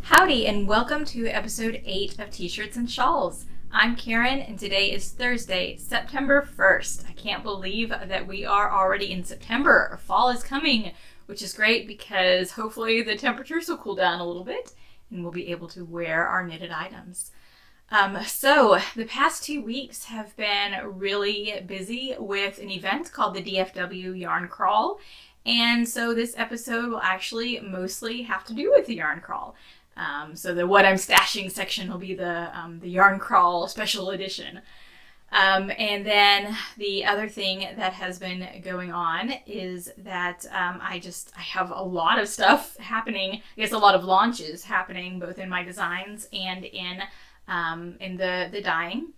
Howdy and welcome to episode 8 of T-Shirts and Shawls. I'm Karen and today is Thursday, September 1st. I can't believe that we are already in September. Fall is coming, which is great because hopefully the temperatures will cool down a little bit and we'll be able to wear our knitted items. So the past 2 weeks have been really busy with an event called the DFW Yarn Crawl. And so this episode will actually mostly have to do with the Yarn Crawl. So the What I'm Stashing section will be the Yarn Crawl special edition. And then the other thing that has been going on is that I have a lot of stuff happening. I guess a lot of launches happening both in my designs and in the dyeing.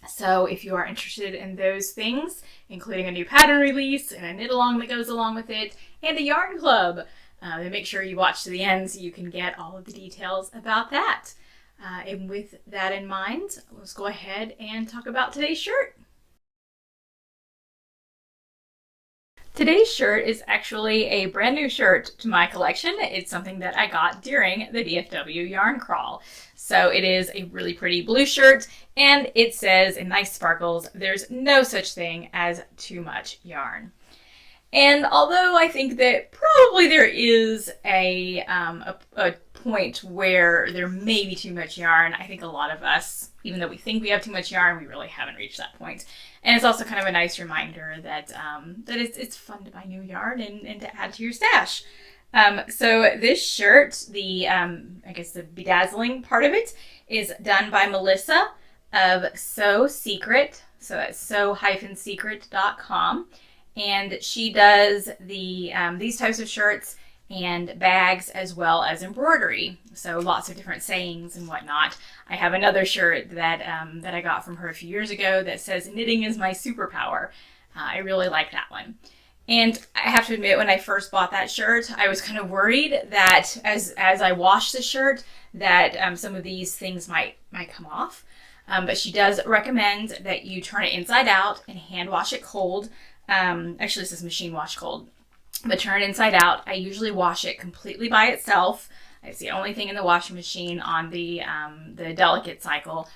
So if you are interested in those things, including a new pattern release and a knit along that goes along with it, and a yarn club, then make sure you watch to the end so you can get all of the details about that. And with that in mind, let's go ahead and talk about today's shirt. Today's shirt is actually a brand new shirt to my collection. It's something that I got during the DFW Yarn Crawl. So it is a really pretty blue shirt, and it says in nice sparkles, "There's no such thing as too much yarn." And although I think that probably there is a point where there may be too much yarn, I think a lot of us, even though we think we have too much yarn, we really haven't reached that point. And it's also kind of a nice reminder that it's fun to buy new yarn and to add to your stash. So this shirt, I guess the bedazzling part of it, is done by Melissa of Sew Secret. So that's sew-secret.com. And she does these types of shirts and bags as well as embroidery. So lots of different sayings and whatnot. I have another shirt that I got from her a few years ago that says, "Knitting is my superpower." I really like that one. And I have to admit, when I first bought that shirt, I was kind of worried that as I washed the shirt, that some of these things might come off. But she does recommend that you turn it inside out and hand wash it cold. Actually, this is machine wash cold, but turn it inside out. I usually wash it completely by itself. It's the only thing in the washing machine on the delicate cycle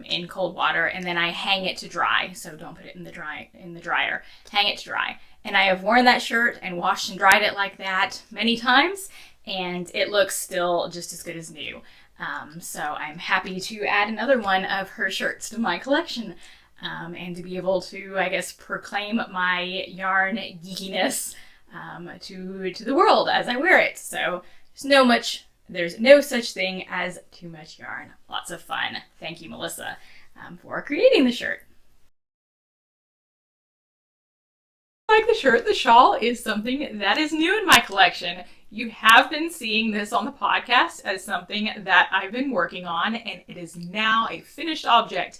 in cold water, and then I hang it to dry. So don't put it in the dryer. Hang it to dry. And I have worn that shirt and washed and dried it like that many times, and it looks still just as good as new. So I'm happy to add another one of her shirts to my collection. And to be able to, I guess, proclaim my yarn geekiness to the world as I wear it. So there's no such thing as too much yarn. Lots of fun. Thank you, Melissa, for creating the shirt. Like the shirt, the shawl is something that is new in my collection. You have been seeing this on the podcast as something that I've been working on, and it is now a finished object.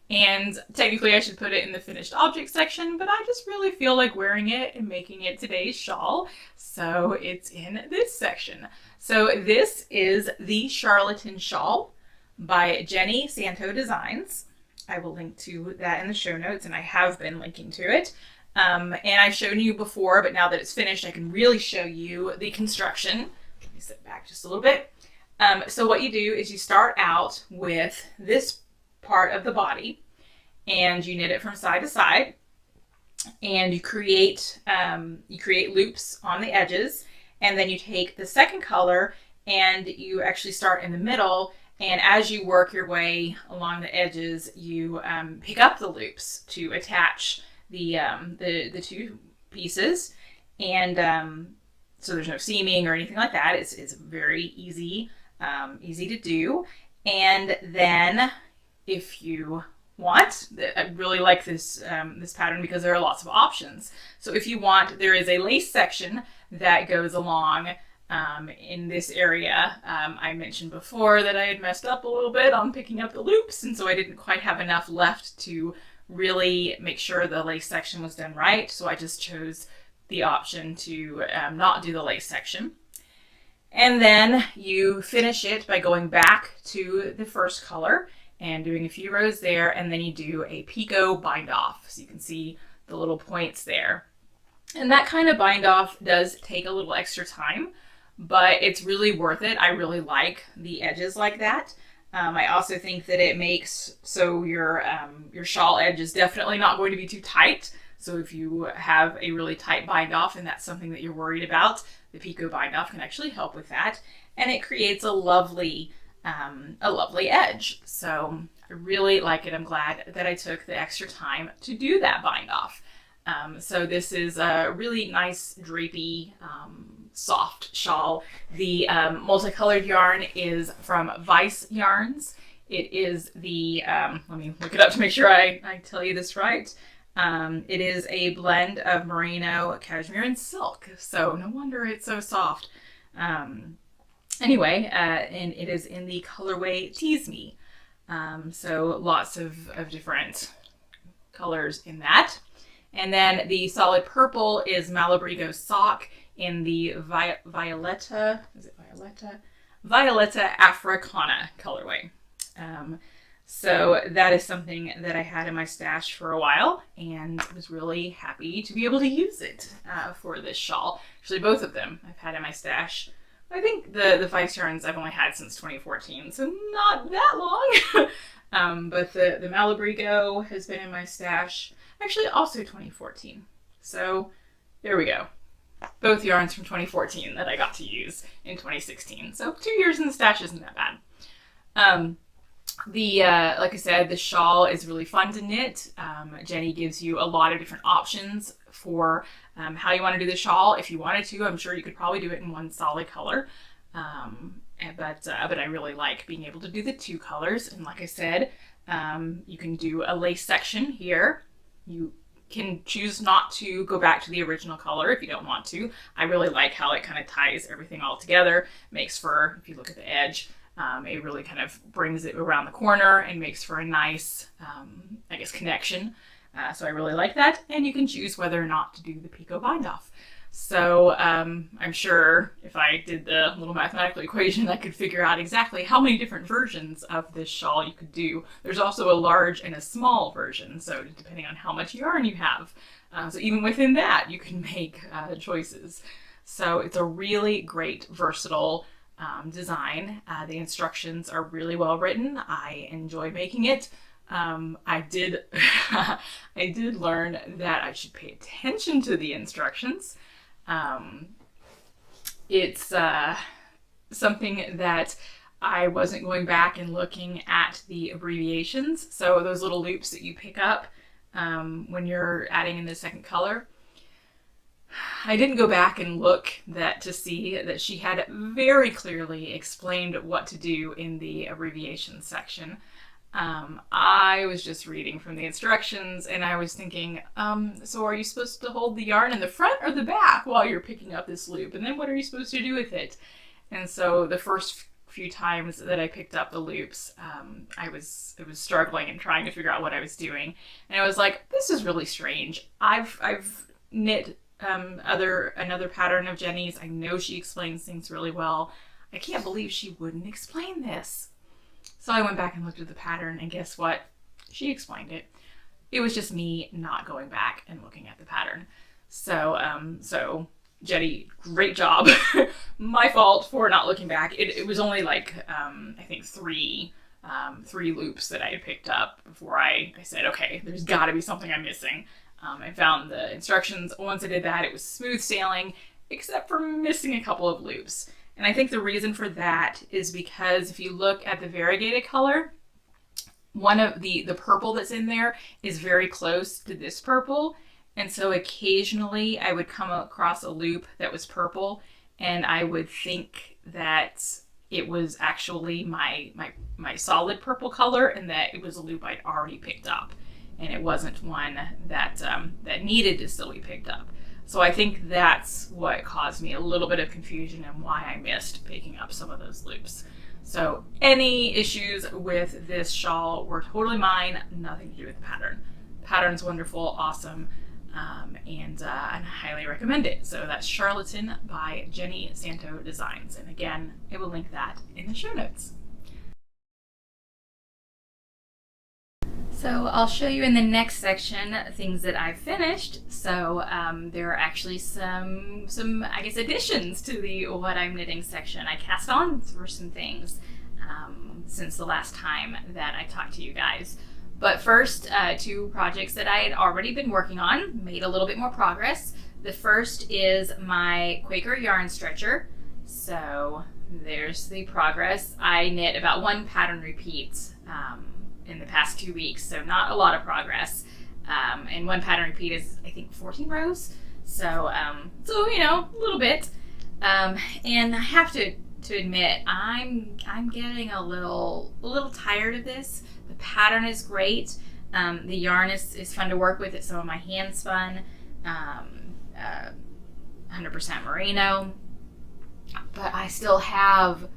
And technically I should put it in the finished object section, but I just really feel like wearing it and making it today's shawl. So it's in this section. So this is the Charlatan Shawl by Jenny Santo Designs. I will link to that in the show notes, and I have been linking to it. And I've shown you before, but now that it's finished, I can really show you the construction. Let me sit back just a little bit. So what you do is you start out with this part of the body, and you knit it from side to side, and you create loops on the edges, and then you take the second color and you actually start in the middle, and as you work your way along the edges, you pick up the loops to attach the two pieces, and so there's no seaming or anything like that. It's very easy to do. And then if you want, I really like this pattern because there are lots of options. So if you want, there is a lace section that goes along in this area. I mentioned before that I had messed up a little bit on picking up the loops, and so I didn't quite have enough left to really make sure the lace section was done right. So I just chose the option to not do the lace section. And then you finish it by going back to the first color and doing a few rows there, and then you do a picot bind off. So you can see the little points there. And that kind of bind off does take a little extra time, but it's really worth it. I really like the edges like that. I also think that it makes so your shawl edge is definitely not going to be too tight. So if you have a really tight bind off and that's something that you're worried about, the Pico bind off can actually help with that, and it creates a lovely edge. So I really like it. I'm glad that I took the extra time to do that bind off. So this is a really nice drapey, soft shawl. The multicolored yarn is from Vice Yarns. It is the, let me look it up to make sure I tell you this right. It is a blend of merino, cashmere, and silk. So no wonder it's so soft. Anyway, and it is in the colorway Tease Me. So lots of different colors in that. And then the solid purple is Malabrigo Sock in the Violetta, is it Violetta? Violetta Africana colorway. So that is something that I had in my stash for a while and was really happy to be able to use it for this shawl. Actually, both of them I've had in my stash. I think the Vice Yarns I've only had since 2014, so not that long. But the Malabrigo has been in my stash, actually also 2014. So there we go. Both yarns from 2014 that I got to use in 2016. So 2 years in the stash isn't that bad. Like I said, the shawl is really fun to knit. Jenny gives you a lot of different options for how you want to do the shawl. If you wanted to, I'm sure you could probably do it in one solid color. But I really like being able to do the 2 colors. And like I said, you can do a lace section here. You can choose not to go back to the original color if you don't want to. I really like how it kind of ties everything all together. Makes for, if you look at the edge, it really kind of brings it around the corner and makes for a nice, I guess, connection. So I really like that. And you can choose whether or not to do the Pico bind off. So I'm sure if I did the little mathematical equation, I could figure out exactly how many different versions of this shawl you could do. There's also a large and a small version, so depending on how much yarn you have. So even within that, you can make choices. So it's a really great, versatile design. The instructions are really well written. I enjoy making it. I did learn that I should pay attention to the instructions. It's something that I wasn't going back and looking at the abbreviations. So those little loops that you pick up when you're adding in the second color. I didn't go back and look to see that she had very clearly explained what to do in the abbreviation section. I was just reading from the instructions and I was thinking, so are you supposed to hold the yarn in the front or the back while you're picking up this loop? And then what are you supposed to do with it? And so the first few times that I picked up the loops, I was struggling and trying to figure out what I was doing. And I was like, this is really strange. I've knit another pattern of Jenny's. I know she explains things really well. I can't believe she wouldn't explain this. So I went back and looked at the pattern, and guess what? She explained it. It was just me not going back and looking at the pattern. So Jenny, great job. My fault for not looking back. It was only like I think three loops that I had picked up before I said, okay, there's got to be something I'm missing. I found the instructions. Once I did that, it was smooth sailing, except for missing a couple of loops. And I think the reason for that is because if you look at the variegated color, one of the purple that's in there is very close to this purple. And so occasionally I would come across a loop that was purple and I would think that it was actually my solid purple color and that it was a loop I'd already picked up. And it wasn't one that needed to still be picked up. So I think that's what caused me a little bit of confusion and why I missed picking up some of those loops. So any issues with this shawl were totally mine, nothing to do with the pattern. Pattern's wonderful, awesome, and I highly recommend it. So that's Charlatan by Jenny Santo Designs. And again, I will link that in the show notes. So I'll show you in the next section things that I've finished. So there are actually some I guess additions to the what I'm knitting section. I cast on for some things since the last time that I talked to you guys. But first, 2 projects that I had already been working on, made a little bit more progress. The first is my Quaker yarn stretcher. So there's the progress. I knit about 1 pattern repeat in the past 2 weeks, so not a lot of progress. And 1 pattern repeat is, I think, 14 rows. So you know, a little bit. And I have to admit, I'm getting a little tired of this. The pattern is great. The yarn is fun to work with. It's some of my hand spun, 100% merino. But I still have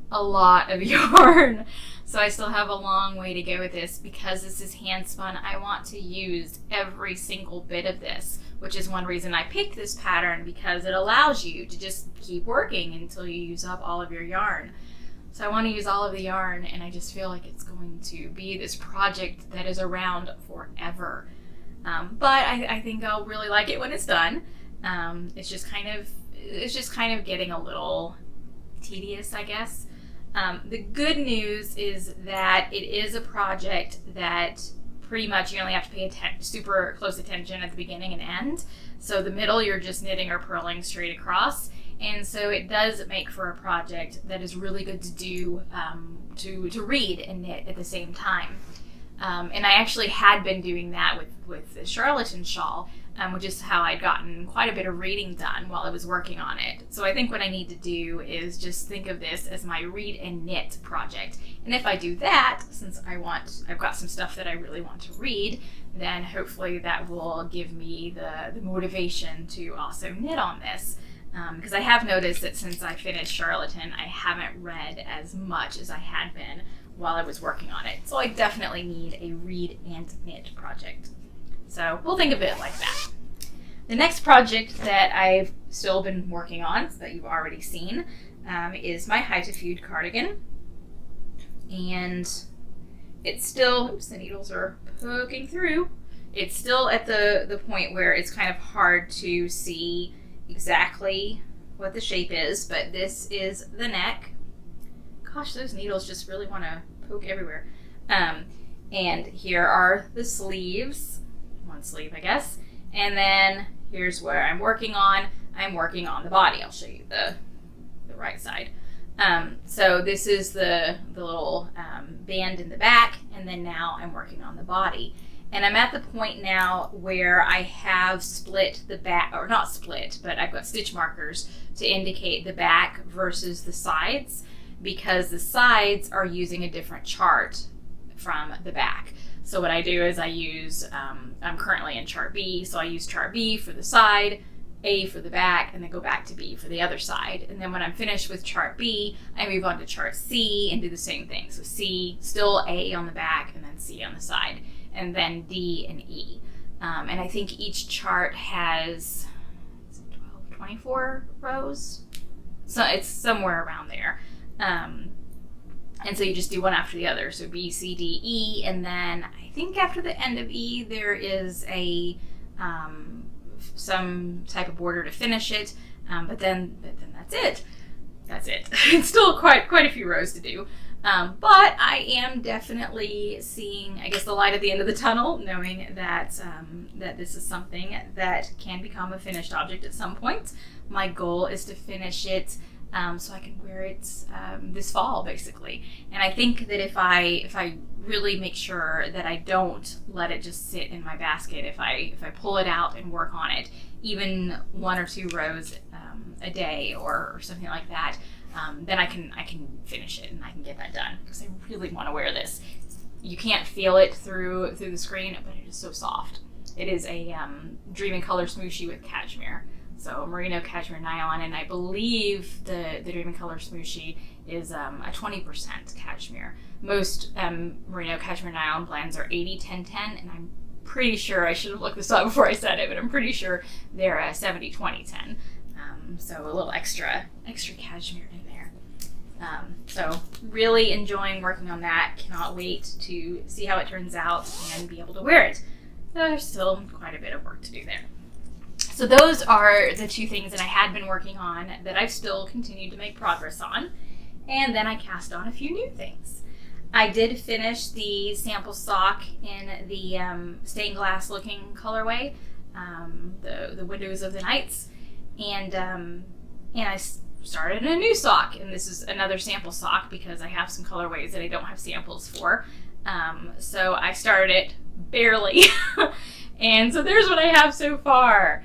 a lot of yarn. So I still have a long way to go with this. Because this is hand spun, I want to use every single bit of this, which is one reason I picked this pattern, because it allows you to just keep working until you use up all of your yarn. So I want to use all of the yarn, and I just feel like it's going to be this project that is around forever. But I think I'll really like it when it's done. It's just kind of getting a little tedious, I guess. The good news is that it is a project that pretty much you only have to pay super close attention at the beginning and end. So the middle, you're just knitting or purling straight across. And so it does make for a project that is really good to do, to read and knit at the same time. And I actually had been doing that with the Charlatan shawl, which is how I'd gotten quite a bit of reading done while I was working on it. So I think what I need to do is just think of this as my read and knit project. And if I do that, since I've got some stuff that I really want to read, then hopefully that will give me the motivation to also knit on this. Because I have noticed that since I finished Charlatan, I haven't read as much as I had been while I was working on it. So I definitely need a read and knit project. So we'll think of it like that. The next project that I've still been working on, that you've already seen, is my High to Feud cardigan. And it's still, oops, the needles are poking through. It's still at the point where it's kind of hard to see exactly what the shape is, but this is the neck. Gosh, those needles just really want to poke everywhere. And here are the sleeves, 1 sleeve, I guess. And then here's where I'm working on. I'm working on the body. I'll show you the right side. So this is the little band in the back, and then now I'm working on the body. And I'm at the point now where I have split the back, or not split, but I've got stitch markers to indicate the back versus the sides, because the sides are using a different chart from the back. So what I do is I use, I'm currently in chart B, so I use chart B for the side, A for the back, and then go back to B for the other side. And then when I'm finished with chart B, I move on to chart C and do the same thing. So C, still A on the back, and then C on the side, and then D and E. And I think each chart has 12, 24 rows. So it's somewhere around there. And so you just do one after the other. So B, C, D, E, and then I think after the end of E, there is a some type of border to finish it. But then that's it. That's it. It's still quite a few rows to do. But I am definitely seeing, I guess, the light at the end of the tunnel, knowing that that this is something that can become a finished object at some point. My goal is to finish it so I can wear it this fall, basically. And I think that if I really make sure that I don't let it just sit in my basket, if I pull it out and work on it, even 1 or 2 rows a day or something like that, then I can finish it and I can get that done, because I really want to wear this. You can't feel it through the screen, but it is so soft. It is a Dream in Color smooshie with cashmere. So merino cashmere nylon, and I believe the Dream in Color smooshie is a 20% cashmere. Most merino cashmere nylon blends are 80-10-10, and I'm pretty sure, I should have looked this up before I said it, but I'm pretty sure they're 70-20-10. So a little extra cashmere in there. So really enjoying working on that. Cannot wait to see how it turns out and be able to wear it. There's still quite a bit of work to do there. So those are the two things that I had been working on that I've still continued to make progress on. And then I cast on a few new things. I did finish the sample sock in the stained glass looking colorway, the Windows of the Nights, and I started a new sock, and this is another sample sock because I have some colorways that I don't have samples for. So I started it barely, and so there's what I have so far.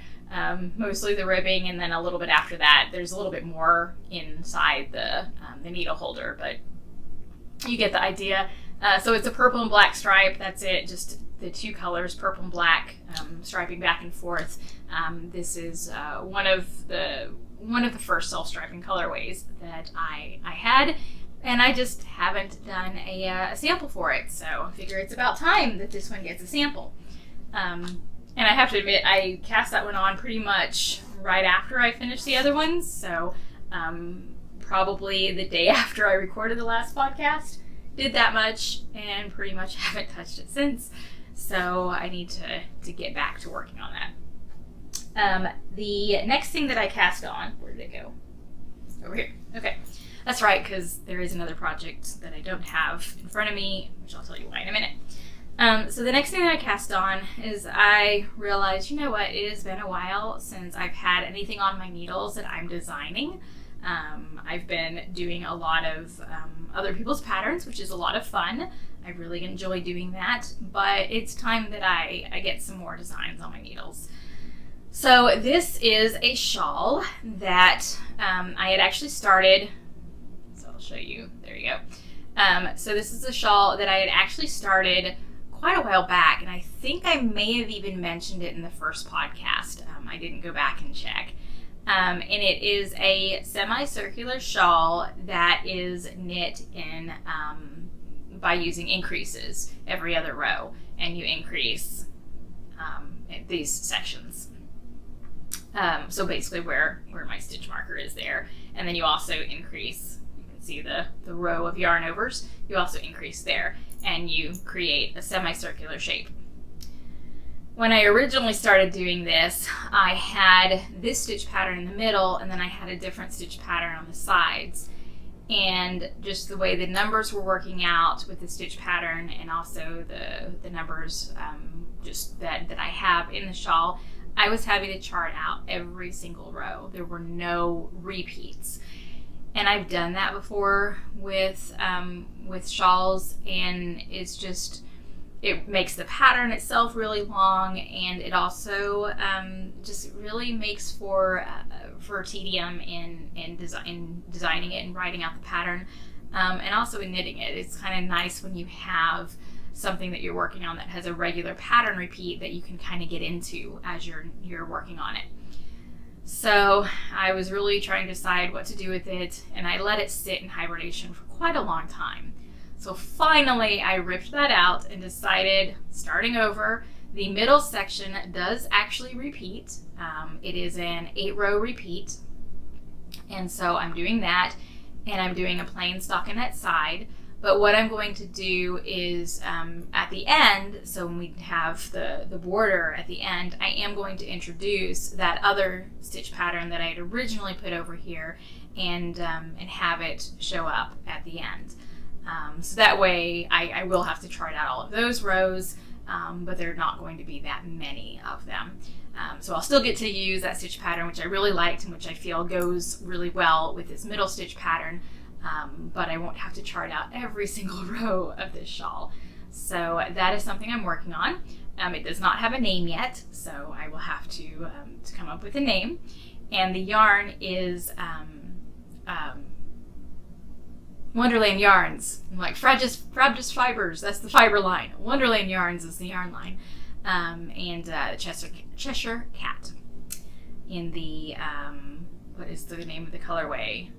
Mostly the ribbing, and then a little bit after that, there's a little bit more inside the needle holder, but you get the idea. So it's a purple and black stripe. That's it. Just the two colors, purple and black, striping back and forth. This is one of the first self-striping colorways that I had, and I just haven't done a sample for it. So I figure it's about time that this one gets a sample. And I have to admit, I cast that one on pretty much right after I finished the other ones. So probably the day after I recorded the last podcast, did that much, and pretty much haven't touched it since. So I need to get back to working on that. The next thing that I cast on, where did it go? Over here. Okay. That's right, because there is another project that I don't have in front of me, which I'll tell you why in a minute. So the next thing that I cast on is I realized, you know what, it has been a while since I've had anything on my needles that I'm designing. I've been doing a lot of other people's patterns, which is a lot of fun. I really enjoy doing that, but it's time that I get some more designs on my needles. So this is a shawl that I had actually started, so I'll show you, there you go. So this is a shawl that I had actually started quite a while back, and I think I may have even mentioned it in the first podcast. I didn't go back and check. And it is a semicircular shawl that is knit in by using increases every other row, and you increase these sections. So basically where my stitch marker is there, and then you also increase, you can see the row of yarn overs, you also increase there, and you create a semicircular shape. When I originally started doing this, I had this stitch pattern in the middle, and then I had a different stitch pattern on the sides. And just the way the numbers were working out with the stitch pattern, and also the numbers just that I have in the shawl, I was having to chart out every single row. There were no repeats. And I've done that before with shawls, and it's just, it makes the pattern itself really long, and it also just really makes for tedium in designing it and writing out the pattern, and also in knitting it. It's kind of nice when you have something that you're working on that has a regular pattern repeat that you can kind of get into as you're working on it. So I was really trying to decide what to do with it, and I let it sit in hibernation for quite a long time. So finally I ripped that out and decided, starting over, the middle section does actually repeat. It is an 8-row repeat, and so I'm doing that, and I'm doing a plain stockinette side. But what I'm going to do is at the end, so when we have the border at the end, I am going to introduce that other stitch pattern that I had originally put over here, and have it show up at the end. So that way I will have to chart out all of those rows, but there are not going to be that many of them. So I'll still get to use that stitch pattern, which I really liked and which I feel goes really well with this middle stitch pattern, but I won't have to chart out every single row of this shawl. So that is something I'm working on. It does not have a name yet, so I will have to come up with a name. And the yarn is Wonderland Yarns, like Frabjous Fibers, that's the fiber line. Wonderland Yarns is the yarn line. And the Cheshire Cat in the, what is the name of the colorway?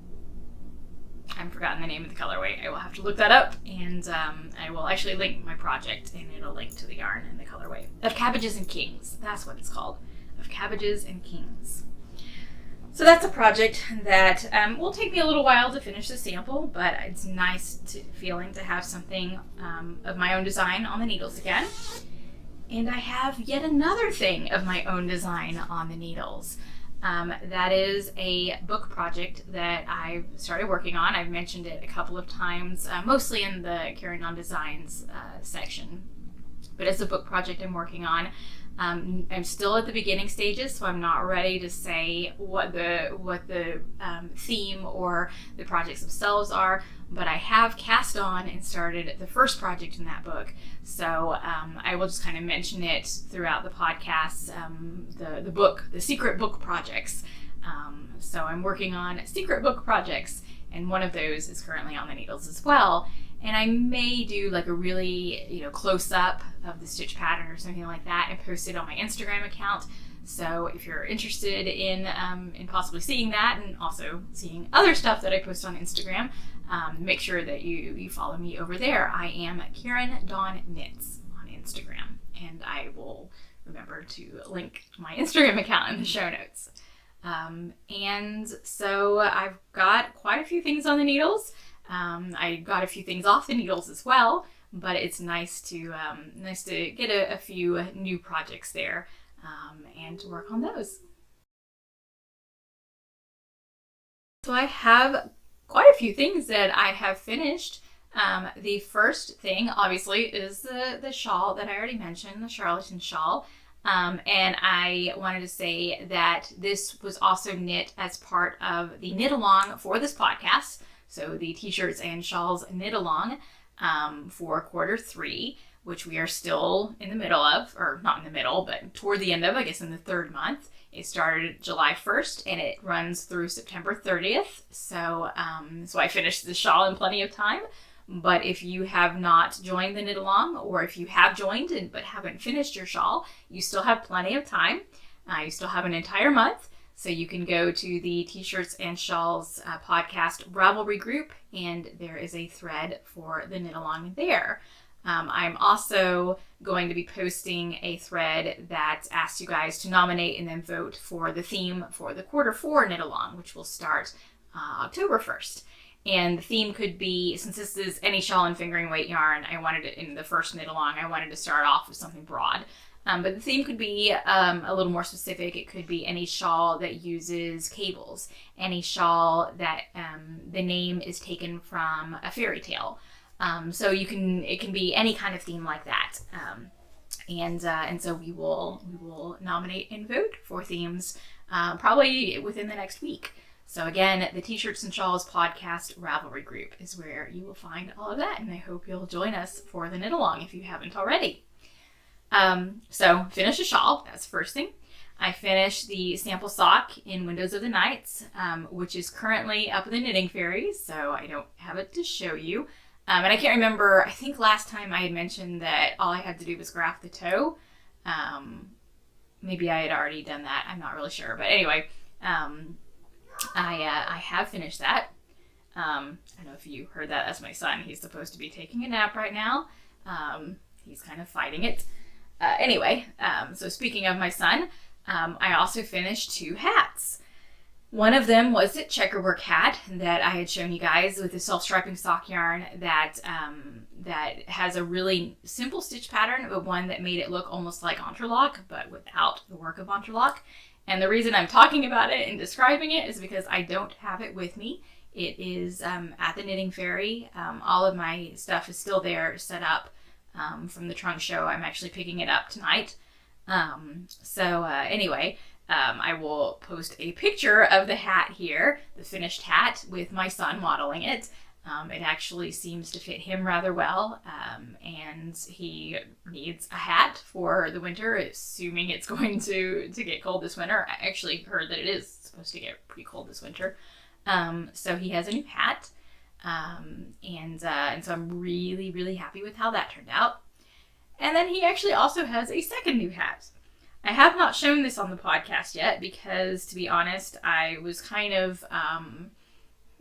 I've forgotten the name of the colorway. I will have to look that up, and I will actually link my project, and it'll link to the yarn and the colorway. Of Cabbages and Kings, that's what it's called. Of Cabbages and Kings. So that's a project that will take me a little while to finish the sample, but it's nice feeling to have something of my own design on the needles again. And I have yet another thing of my own design on the needles. That is a book project that I've started working on. I've mentioned it a couple of times, mostly in the Carrying On Designs section. But it's a book project I'm working on. I'm still at the beginning stages, so I'm not ready to say what the theme or the projects themselves are, but I have cast on and started the first project in that book. So I will just kind of mention it throughout the podcast, the secret book projects. So I'm working on secret book projects, and one of those is currently on the needles as well. And I may do like a really, close up of the stitch pattern or something like that and post it on my Instagram account. So if you're interested in possibly seeing that and also seeing other stuff that I post on Instagram, make sure that you follow me over there. I am Karen Dawn Knits on Instagram, and I will remember to link my Instagram account in the show notes. And so I've got quite a few things on the needles. I got a few things off the needles as well, but it's nice to get a few new projects there and to work on those. So I have quite a few things that I have finished. The first thing, obviously, is the shawl that I already mentioned, the charlatan shawl. And I wanted to say that this was also knit as part of the knit along for this podcast. So the t-shirts and shawls knit along for Q3, which we are still in the middle of, or not in the middle, but toward the end of, I guess in the third month. It started July 1st and it runs through September 30th. So I finished the shawl in plenty of time. But if you have not joined the knit along, or if you have joined but haven't finished your shawl, you still have plenty of time. You still have an entire month. So you can go to the T-shirts and Shawls podcast Ravelry group, and there is a thread for the knit along there. I'm also going to be posting a thread that asks you guys to nominate and then vote for the theme for the Q4 knit along, which will start October 1st. And the theme could be, since this is any shawl and fingering weight yarn, I wanted it in the first knit along, I wanted to start off with something broad. But the theme could be a little more specific. It could be any shawl that uses cables, any shawl that the name is taken from a fairy tale. So it can be any kind of theme like that. And so we will nominate and vote for themes probably within the next week. So again, the T-shirts and Shawls podcast Ravelry group is where you will find all of that, and I hope you'll join us for the knit along if you haven't already. So finish a shawl, that's the first thing. I finished the sample sock in Windows of the Nights, which is currently up in the Knitting Fairies, so I don't have it to show you. And I can't remember, I think last time I had mentioned that all I had to do was graft the toe. Maybe I had already done that, I'm not really sure. But anyway, I have finished that. I don't know if you heard that. That's my son. He's supposed to be taking a nap right now. He's kind of fighting it. Anyway, so speaking of my son, I also finished 2 hats. One of them was a checkerwork hat that I had shown you guys with the self-striping sock yarn that has a really simple stitch pattern, but one that made it look almost like interlock, but without the work of interlock. And the reason I'm talking about it and describing it is because I don't have it with me. It is at the Knitting Fairy. All of my stuff is still there set up from the trunk show. I'm actually picking it up tonight. Anyway, I will post a picture of the hat here, the finished hat, with my son modeling it. It actually seems to fit him rather well, and he needs a hat for the winter, assuming it's going to get cold this winter. I actually heard that it is supposed to get pretty cold this winter. So he has a new hat, and so I'm really, really happy with how that turned out. And then he actually also has a second new hat. I have not shown this on the podcast yet because, to be honest, I was kind of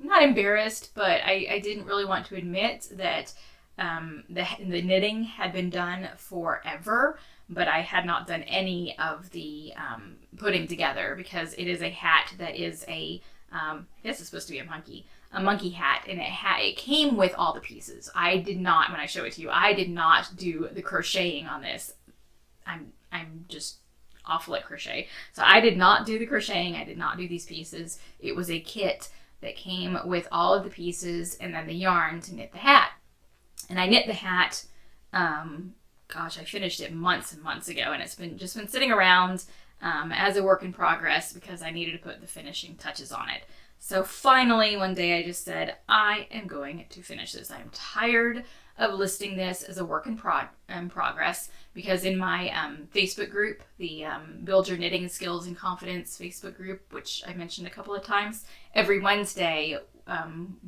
not embarrassed, but I didn't really want to admit that the knitting had been done forever but I had not done any of the putting together because it is a hat that is I guess it's supposed to be a monkey hat, and it came with all the pieces. I did not, when I show it to you, I did not do the crocheting on this. I'm just awful at crochet. So I did not do the crocheting. I did not do these pieces. It was a kit that came with all of the pieces and then the yarn to knit the hat. And I knit the hat, gosh, I finished it months and months ago, and it's just been sitting around as a work in progress because I needed to put the finishing touches on it. So finally, one day I just said, I am going to finish this. I am tired of listing this as a work in progress, because in my Facebook group, the Build Your Knitting Skills and Confidence Facebook group, which I mentioned a couple of times, every Wednesday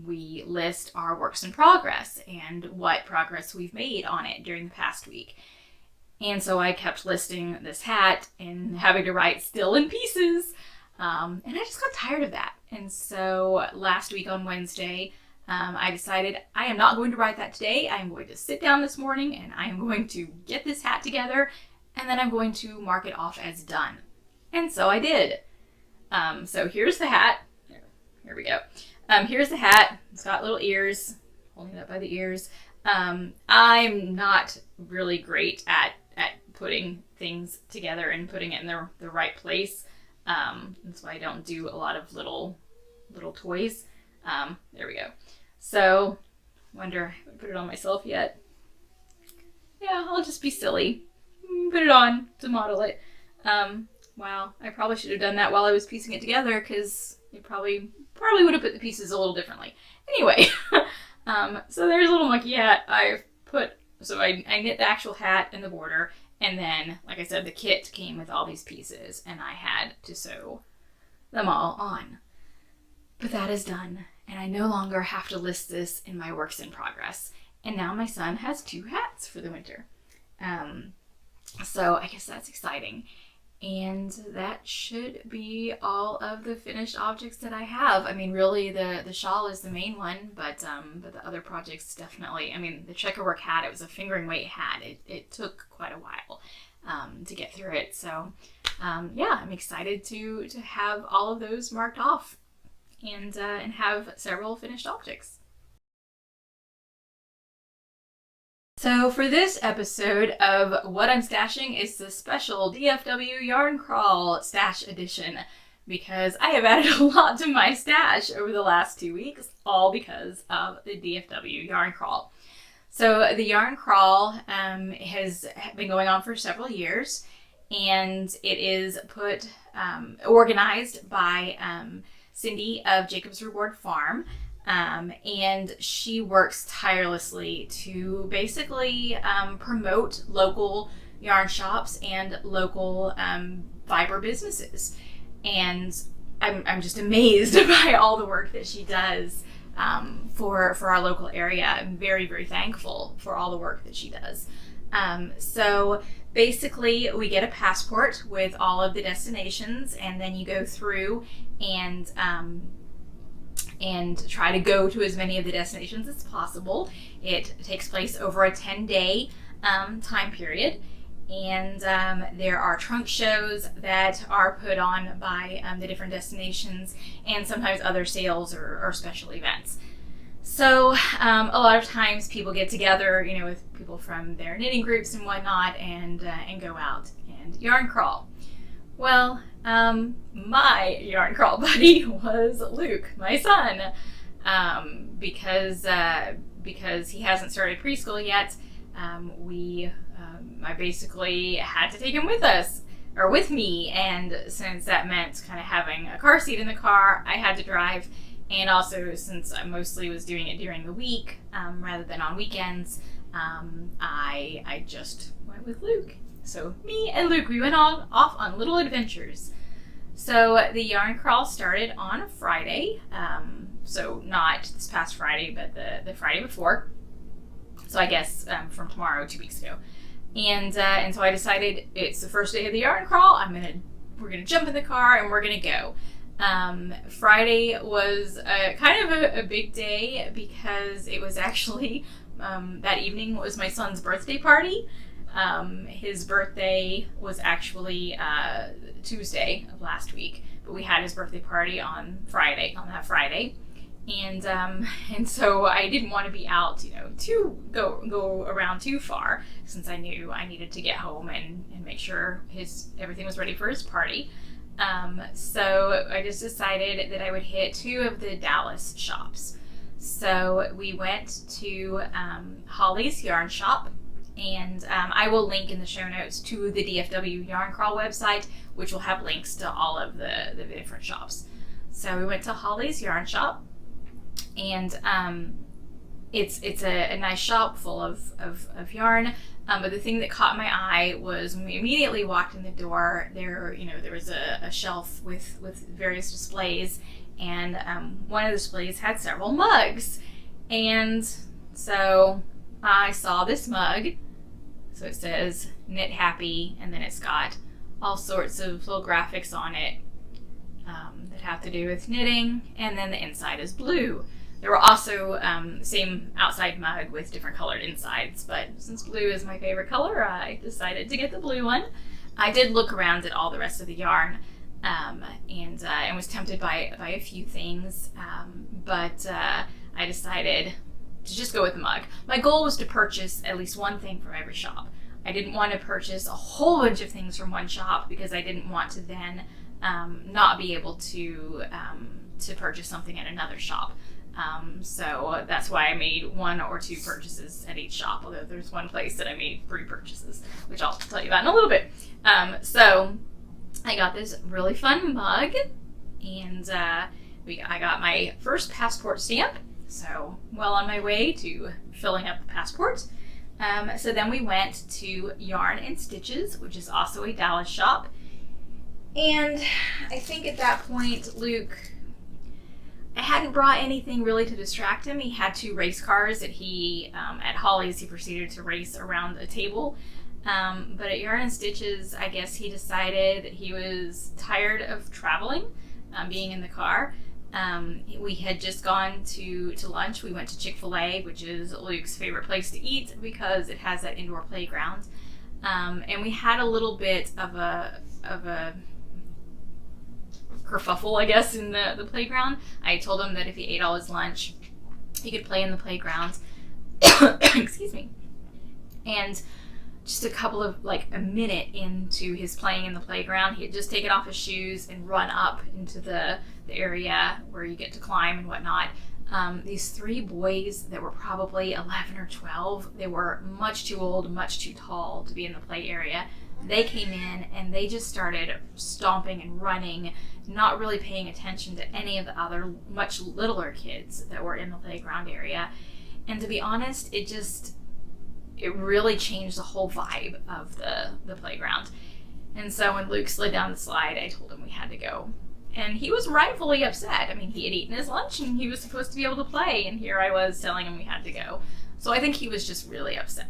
we list our works in progress and what progress we've made on it during the past week. And so I kept listing this hat and having to write still in pieces, and I just got tired of that. And so last week on Wednesday, I decided I am not going to write that today. I am going to sit down this morning and I am going to get this hat together, and then I'm going to mark it off as done. And so I did. So here's the hat. Here we go. Here's the hat. It's got little ears, holding it up by the ears. I'm not really great at putting things together and putting it in the right place. That's why I don't do a lot of little toys. There we go. So, wonder if I put it on myself yet. Yeah, I'll just be silly. Put it on to model it. Wow, I probably should have done that while I was piecing it together, because it probably would have put the pieces a little differently. Anyway, so there's a little monkey hat. I knit the actual hat and the border, and then, like I said, the kit came with all these pieces, and I had to sew them all on. But that is done, and I no longer have to list this in my works in progress. And now my son has 2 hats for the winter. So I guess that's exciting. And that should be all of the finished objects that I have. I mean, really, the shawl is the main one, but the other projects definitely. I mean, the checkerwork hat, it was a fingering weight hat. It took quite a while to get through it. So yeah, I'm excited to have all of those marked off and have several finished objects. So for this episode of What I'm Stashing is the special DFW Yarn Crawl Stash Edition, because I have added a lot to my stash over the last 2 weeks, all because of the DFW Yarn Crawl. So the Yarn Crawl has been going on for several years, and it is organized by Cindy of Jacob's Reward Farm. And she works tirelessly to basically promote local yarn shops and local fiber businesses. And I'm just amazed by all the work that she does for our local area. I'm very, very thankful for all the work that she does. So basically, we get a passport with all of the destinations, and then you go through and try to go to as many of the destinations as possible. It takes place over a 10-day time period, and there are trunk shows that are put on by the different destinations, and sometimes other sales or special events. So a lot of times people get together, with people from their knitting groups and whatnot, and go out and yarn crawl. Well, my yarn crawl buddy was Luke, my son, because he hasn't started preschool yet. I basically had to take him with me, and since that meant kind of having a car seat in the car, I had to drive, and also since I mostly was doing it during the week rather than on weekends, I just went with Luke. So me and Luke, we went off on little adventures. So the yarn crawl started on Friday, so not this past Friday, but the Friday before. So I guess from tomorrow, 2 weeks ago. And so I decided it's the first day of the yarn crawl. We're gonna jump in the car and we're gonna go. Friday was kind of a big day because it was actually that evening was my son's birthday party. His birthday was actually Tuesday of last week, but we had his birthday party on that Friday. And so I didn't want to be out, to go around too far, since I knew I needed to get home and make sure everything was ready for his party. So I just decided that I would hit 2 of the Dallas shops. So we went to Holly's Yarn Shop, and I will link in the show notes to the DFW Yarn Crawl website, which will have links to all of the different shops. So we went to Holly's Yarn Shop, and it's a nice shop full of yarn. But the thing that caught my eye was when we immediately walked in the door, there was a shelf with various displays, and one of the displays had several mugs. And so I saw this mug. So it says Knit Happy, and then it's got all sorts of little graphics on it that have to do with knitting, and then the inside is blue. There were also same outside mug with different colored insides, but since blue is my favorite color, I decided to get the blue one. I did look around at all the rest of the yarn, and was tempted by a few things, but I decided to just go with the mug. My goal was to purchase at least one thing from every shop. I didn't want to purchase a whole bunch of things from one shop, because I didn't want to then not be able to purchase something at another shop. So that's why I made 1 or 2 purchases at each shop, although there's one place that I made 3 purchases, which I'll tell you about in a little bit. So I got this really fun mug, and I got my first passport stamp, so well on my way to filling up the passport. So then we went to Yarn and Stitches, which is also a Dallas shop, and I think at that point I hadn't brought anything really to distract him. He had 2 race cars that at Holly's, he proceeded to race around a table. But at Yarn and Stitches, I guess he decided that he was tired of traveling, being in the car. We had just gone to lunch. We went to Chick-fil-A, which is Luke's favorite place to eat because it has that indoor playground. And we had a little bit of a kerfuffle, I guess, in the playground. I told him that if he ate all his lunch, he could play in the playground. Excuse me. And just a minute into his playing in the playground, he had just taken off his shoes and run up into the area where you get to climb and whatnot. These 3 boys that were probably 11 or 12, they were much too old, much too tall to be in the play area. They came in and they just started stomping and running, not really paying attention to any of the other much littler kids that were in the playground area. And to be honest, it really changed the whole vibe of the playground. And so when Luke slid down the slide, I told him we had to go. And he was rightfully upset. I mean, he had eaten his lunch and he was supposed to be able to play, and here I was telling him we had to go. So I think he was just really upset.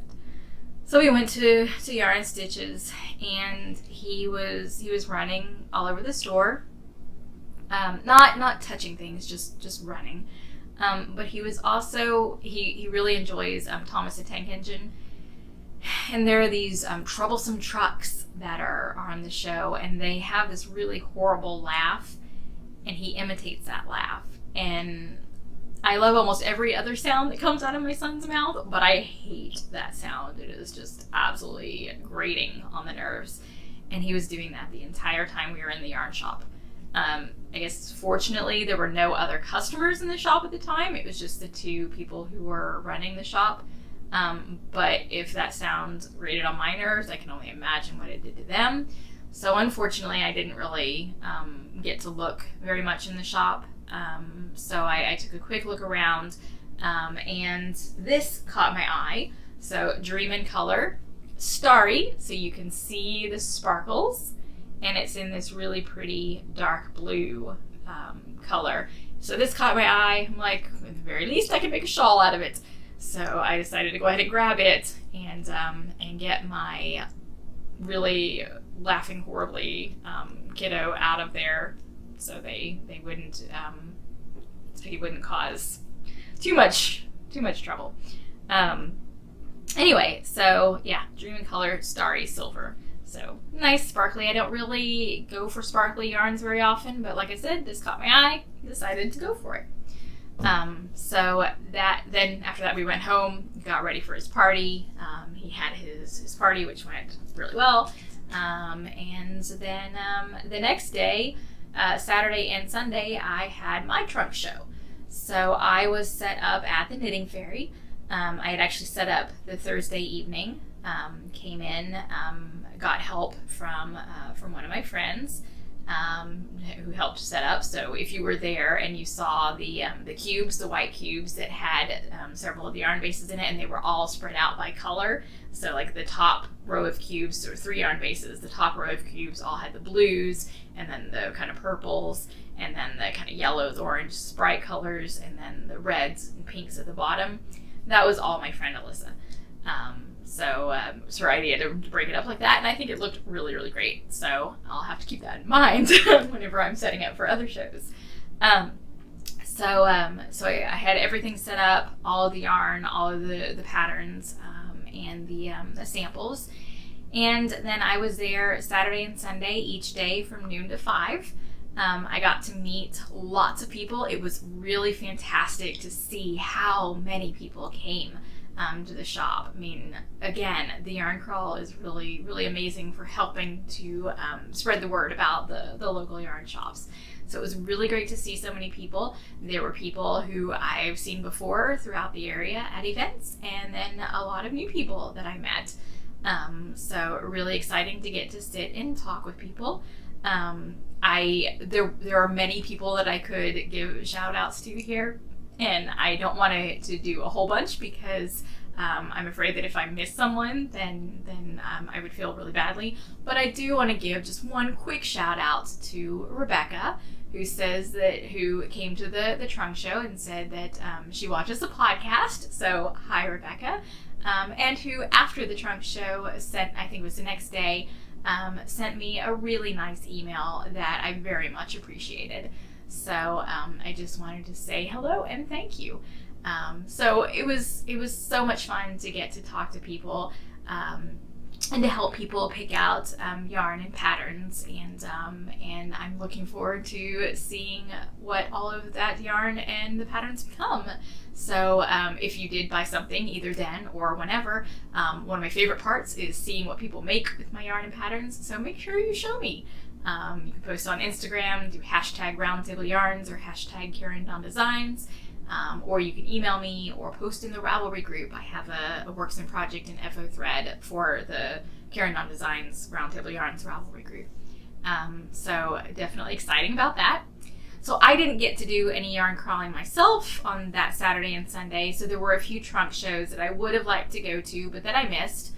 So we went to Yarn and Stitches, and he was running all over the store, not touching things, just running. But he was also he really enjoys Thomas the Tank Engine, and there are these troublesome trucks that are on the show, and they have this really horrible laugh, and he imitates that laugh. And I love almost every other sound that comes out of my son's mouth, but I hate that sound. It is just absolutely grating on the nerves. And he was doing that the entire time we were in the yarn shop. I guess fortunately there were no other customers in the shop at the time. It was just the 2 people who were running the shop. But if that sound grated on my nerves, I can only imagine what it did to them. So unfortunately I didn't really get to look very much in the shop. So I took a quick look around, and this caught my eye. So Dream in Color, starry, so you can see the sparkles, and it's in this really pretty dark blue color. So this caught my eye. I'm like, at the very least I can make a shawl out of it. So I decided to go ahead and grab it and get my really laughing horribly kiddo out of there, so they wouldn't so he wouldn't cause too much trouble. Anyway, so yeah, Dream in Color Starry Silver. So nice, sparkly. I don't really go for sparkly yarns very often, but like I said, this caught my eye. Decided to go for it. So then after that we went home, got ready for his party. He had his party, which went really well. And then the next day, Saturday and Sunday, I had my trunk show. So I was set up at the Knitting Fairy. I had actually set up the Thursday evening, came in, got help from one of my friends who helped set up. So if you were there and you saw the cubes, the white cubes that had several of the yarn bases in it, and they were all spread out by color. So like the top row of cubes, or 3 yarn bases, the top row of cubes all had the blues, and then the kind of purples, and then the kind of yellows, orange, bright colors, and then the reds and pinks at the bottom. That was all my friend Alyssa. So it's her idea to break it up like that, and I think it looked really, really great. So I'll have to keep that in mind whenever I'm setting up for other shows. So I had everything set up, all of the yarn, all of the patterns, and the samples. And then I was there Saturday and Sunday each day from noon to 5. I got to meet lots of people. It was really fantastic to see how many people came to the shop. I mean, again, the Yarn Crawl is really, really amazing for helping to spread the word about the local yarn shops. So it was really great to see so many people. There were people who I've seen before throughout the area at events, and then a lot of new people that I met. So really exciting to get to sit and talk with people. There are many people that I could give shout outs to here, and I don't want to do a whole bunch because I'm afraid that if I miss someone, then I would feel really badly. But I do want to give just one quick shout out to Rebecca, who came to the trunk show and said that she watches the podcast. So hi, Rebecca. And who after the trunk show sent, I think it was the next day, sent me a really nice email that I very much appreciated. So I just wanted to say hello and thank you. So it was so much fun to get to talk to people and to help people pick out yarn and patterns, and I'm looking forward to seeing what all of that yarn and the patterns become. So if you did buy something either then or whenever, one of my favorite parts is seeing what people make with my yarn and patterns, so make sure you show me. You can post on Instagram, do hashtag Roundtable Yarns or hashtag Karen Dawn Designs, or you can email me or post in the Ravelry group. I have a Works in Project and FO thread for the Karen Dawn Designs Roundtable Yarns Ravelry group. So definitely exciting about that. So I didn't get to do any yarn crawling myself on that Saturday and Sunday, so there were a few trunk shows that I would have liked to go to, but that I missed,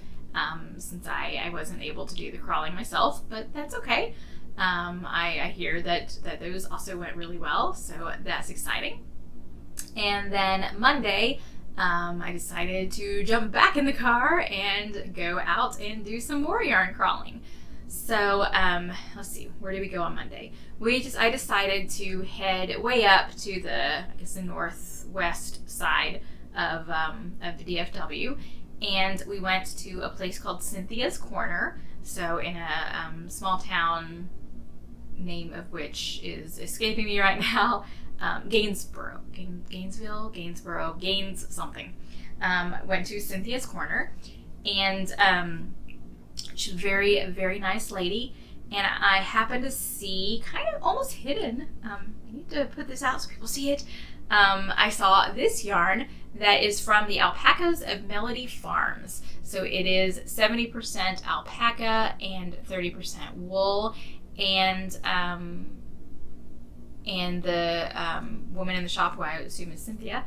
since I wasn't able to do the crawling myself, but that's okay. I hear that those also went really well, so that's exciting. And then Monday, I decided to jump back in the car and go out and do some more yarn crawling. So let's see, where did we go on Monday? I decided to head way up to the northwest side of the DFW, and we went to a place called Cynthia's Corner. So in a small town, name of which is escaping me right now, Gainesboro, Gaines something. Went to Cynthia's Corner, and she's a very, very nice lady. And I happened to see, kind of almost hidden, I need to put this out so people see it. I saw this yarn that is from the Alpacas of Melody Farms. So it is 70% alpaca and 30% wool. And the woman in the shop, who I assume is Cynthia,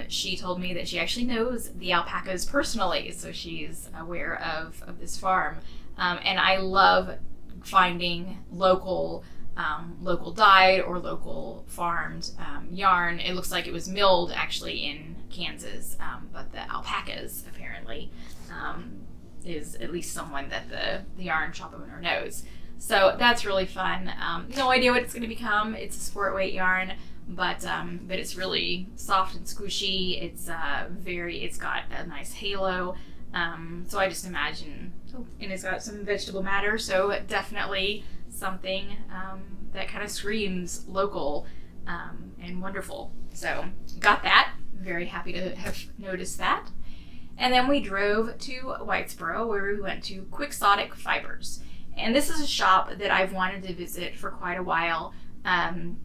she told me that she actually knows the alpacas personally, so she's aware of this farm. And I love finding local dyed or local farmed yarn. It looks like it was milled actually in Kansas, but the alpacas apparently is at least someone that the yarn shop owner knows. So that's really fun. No idea what it's going to become. It's a sport weight yarn, but it's really soft and squishy. It's got a nice halo. So I just imagine, and it's got some vegetable matter, so definitely something that kind of screams local and wonderful. So got that. Very happy to have noticed that. And then we drove to Whitesboro, where we went to Quixotic Fibers. And this is a shop that I've wanted to visit for quite a while. The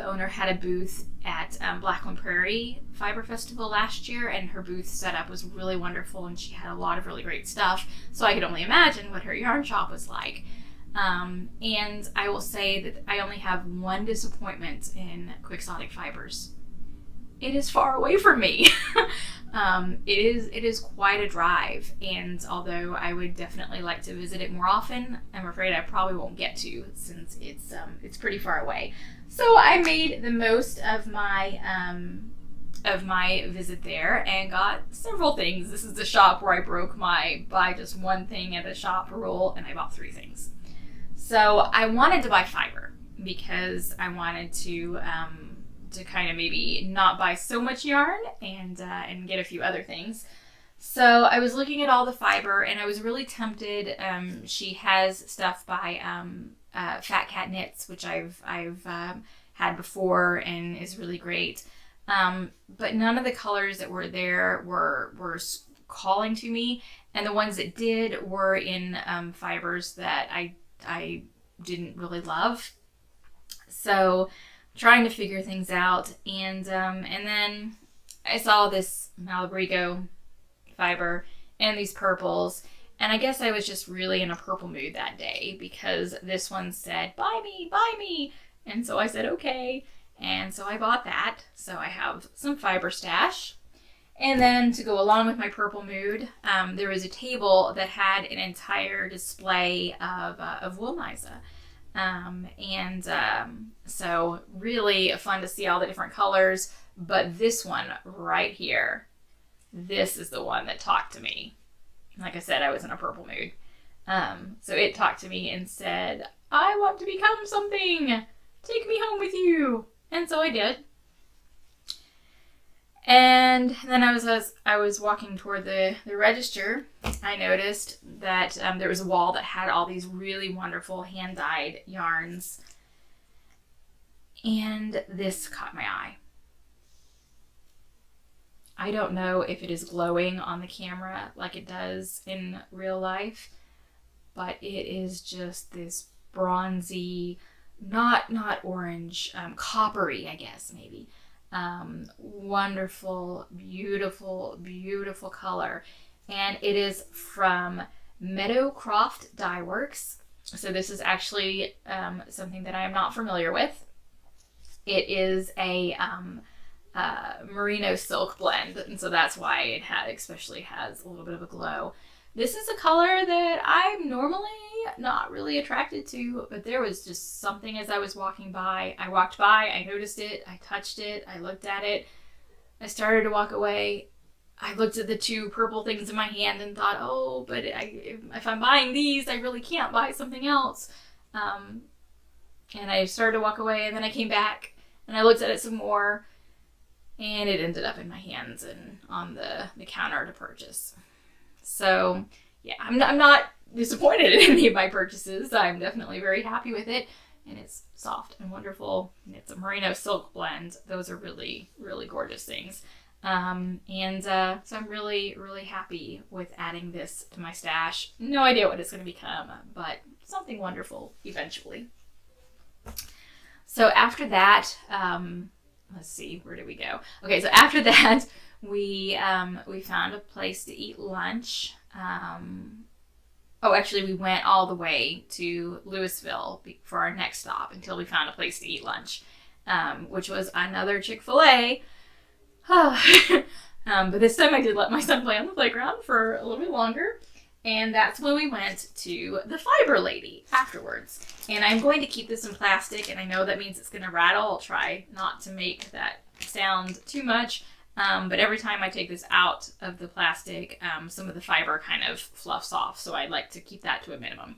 owner had a booth at Blackland Prairie Fiber Festival last year, and her booth setup was really wonderful, and she had a lot of really great stuff. So I could only imagine what her yarn shop was like. And I will say that I only have one disappointment in Quixotic Fibers. It is far away from me. It is quite a drive, and although I would definitely like to visit it more often, I'm afraid I probably won't get to, since it's pretty far away. So I made the most of my visit there and got several things. This is the shop where I broke my buy just one thing at a shop rule, and I bought 3 things. So I wanted to buy fiber because I wanted to kind of maybe not buy so much yarn and get a few other things. So I was looking at all the fiber, and I was really tempted. She has stuff by Fat Cat Knits, which I've had before and is really great. But none of the colors that were there were calling to me, and the ones that did were in fibers that I didn't really love. So trying to figure things out, and then I saw this Malabrigo fiber and these purples, and I guess I was just really in a purple mood that day because this one said buy me, and so I said okay, and so I bought that. So I have some fiber stash. And then to go along with my purple mood, there was a table that had an entire display of wool Nysa. So really fun to see all the different colors, but this one right here, this is the one that talked to me. Like I said, I was in a purple mood. So it talked to me and said, I want to become something. Take me home with you. And so I did. And then I was walking toward the register, I noticed that there was a wall that had all these really wonderful hand-dyed yarns. And this caught my eye. I don't know if it is glowing on the camera like it does in real life, but it is just this bronzy, not orange, coppery, I guess, maybe. Wonderful, beautiful color. And it is from Meadowcroft Dye Works. So this is actually something that I am not familiar with. It is a merino silk blend, and so that's why it especially has a little bit of a glow. This is a color that I'm normally not really attracted to, but there was just something as I was walking by. I walked by, I noticed it, I touched it, I looked at it, I started to walk away. I looked at the 2 purple things in my hand and thought, oh, but if I'm buying these, I really can't buy something else. And I started to walk away, and then I came back and I looked at it some more, and it ended up in my hands and on the counter to purchase. So yeah, I'm not disappointed in any of my purchases. I'm definitely very happy with it, and it's soft and wonderful, and it's a merino silk blend. Those are really, really gorgeous things. So I'm really, really happy with adding this to my stash. No idea what it's going to become, but something wonderful eventually. So after that, let's see, where did we go? Okay, so after that, we found a place to eat lunch. Actually, we went all the way to Louisville for our next stop until we found a place to eat lunch, which was another Chick-fil-A. But this time I did let my son play on the playground for a little bit longer. And that's when we went to the Fiber Lady afterwards. And I'm going to keep this in plastic, and I know that means it's going to rattle. I'll try not to make that sound too much. But every time I take this out of the plastic, some of the fiber kind of fluffs off. So I'd like to keep that to a minimum.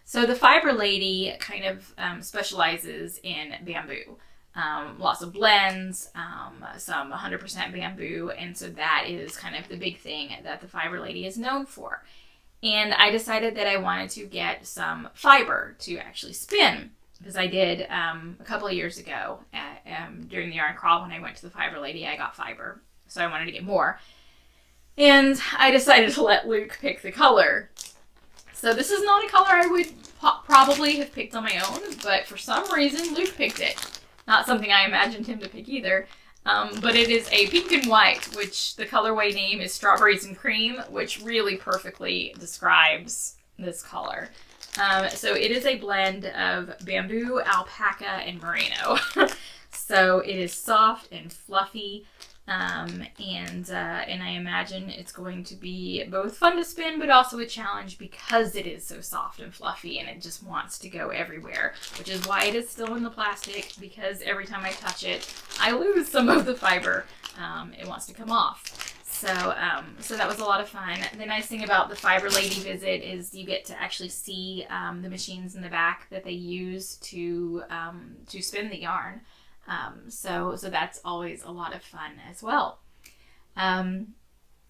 So the Fiber Lady kind of specializes in bamboo. Lots of blends, some 100% bamboo, and so that is kind of the big thing that the Fiber Lady is known for. And I decided that I wanted to get some fiber to actually spin, because I did a couple of years ago during the Yarn Crawl when I went to the Fiber Lady, I got fiber, so I wanted to get more. And I decided to let Luke pick the color. So this is not a color I would probably have picked on my own, but for some reason Luke picked it. Not something I imagined him to pick either. But it is a pink and white, which the colorway name is Strawberries and Cream, which really perfectly describes this color. So it is a blend of bamboo, alpaca, and merino. So it is soft and fluffy, and I imagine it's going to be both fun to spin, but also a challenge because it is so soft and fluffy, and it just wants to go everywhere, which is why it is still in the plastic, because every time I touch it, I lose some of the fiber. It wants to come off. So that was a lot of fun. The nice thing about the Fiber Lady visit is you get to actually see the machines in the back that they use to spin the yarn. So that's always a lot of fun as well. And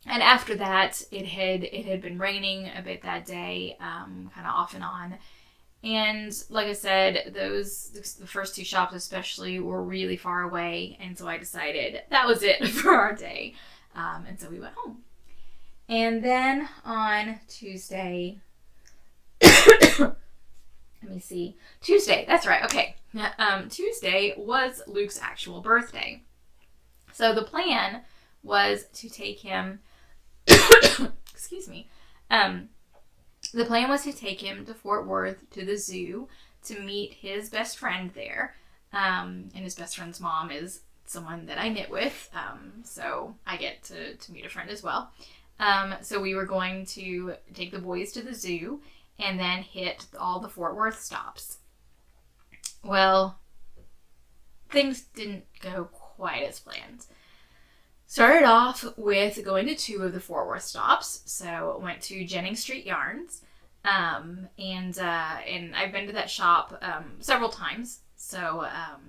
after that, it had been raining a bit that day, kind of off and on. And like I said, the first two shops especially were really far away, and so I decided that was it for our day. And so we went home. And then on Tuesday, let me see. Tuesday, that's right, okay. Tuesday was Luke's actual birthday. So the plan was to take him, excuse me, the plan was to take him to Fort Worth to the zoo to meet his best friend there. And his best friend's mom is someone that I knit with, so I get to meet a friend as well. So we were going to take the boys to the zoo and then hit all the Fort Worth stops. Well, things didn't go quite as planned. Started off with going to 2 of the Fort Worth stops. So went to Jennings Street Yarns, and I've been to that shop several times. So,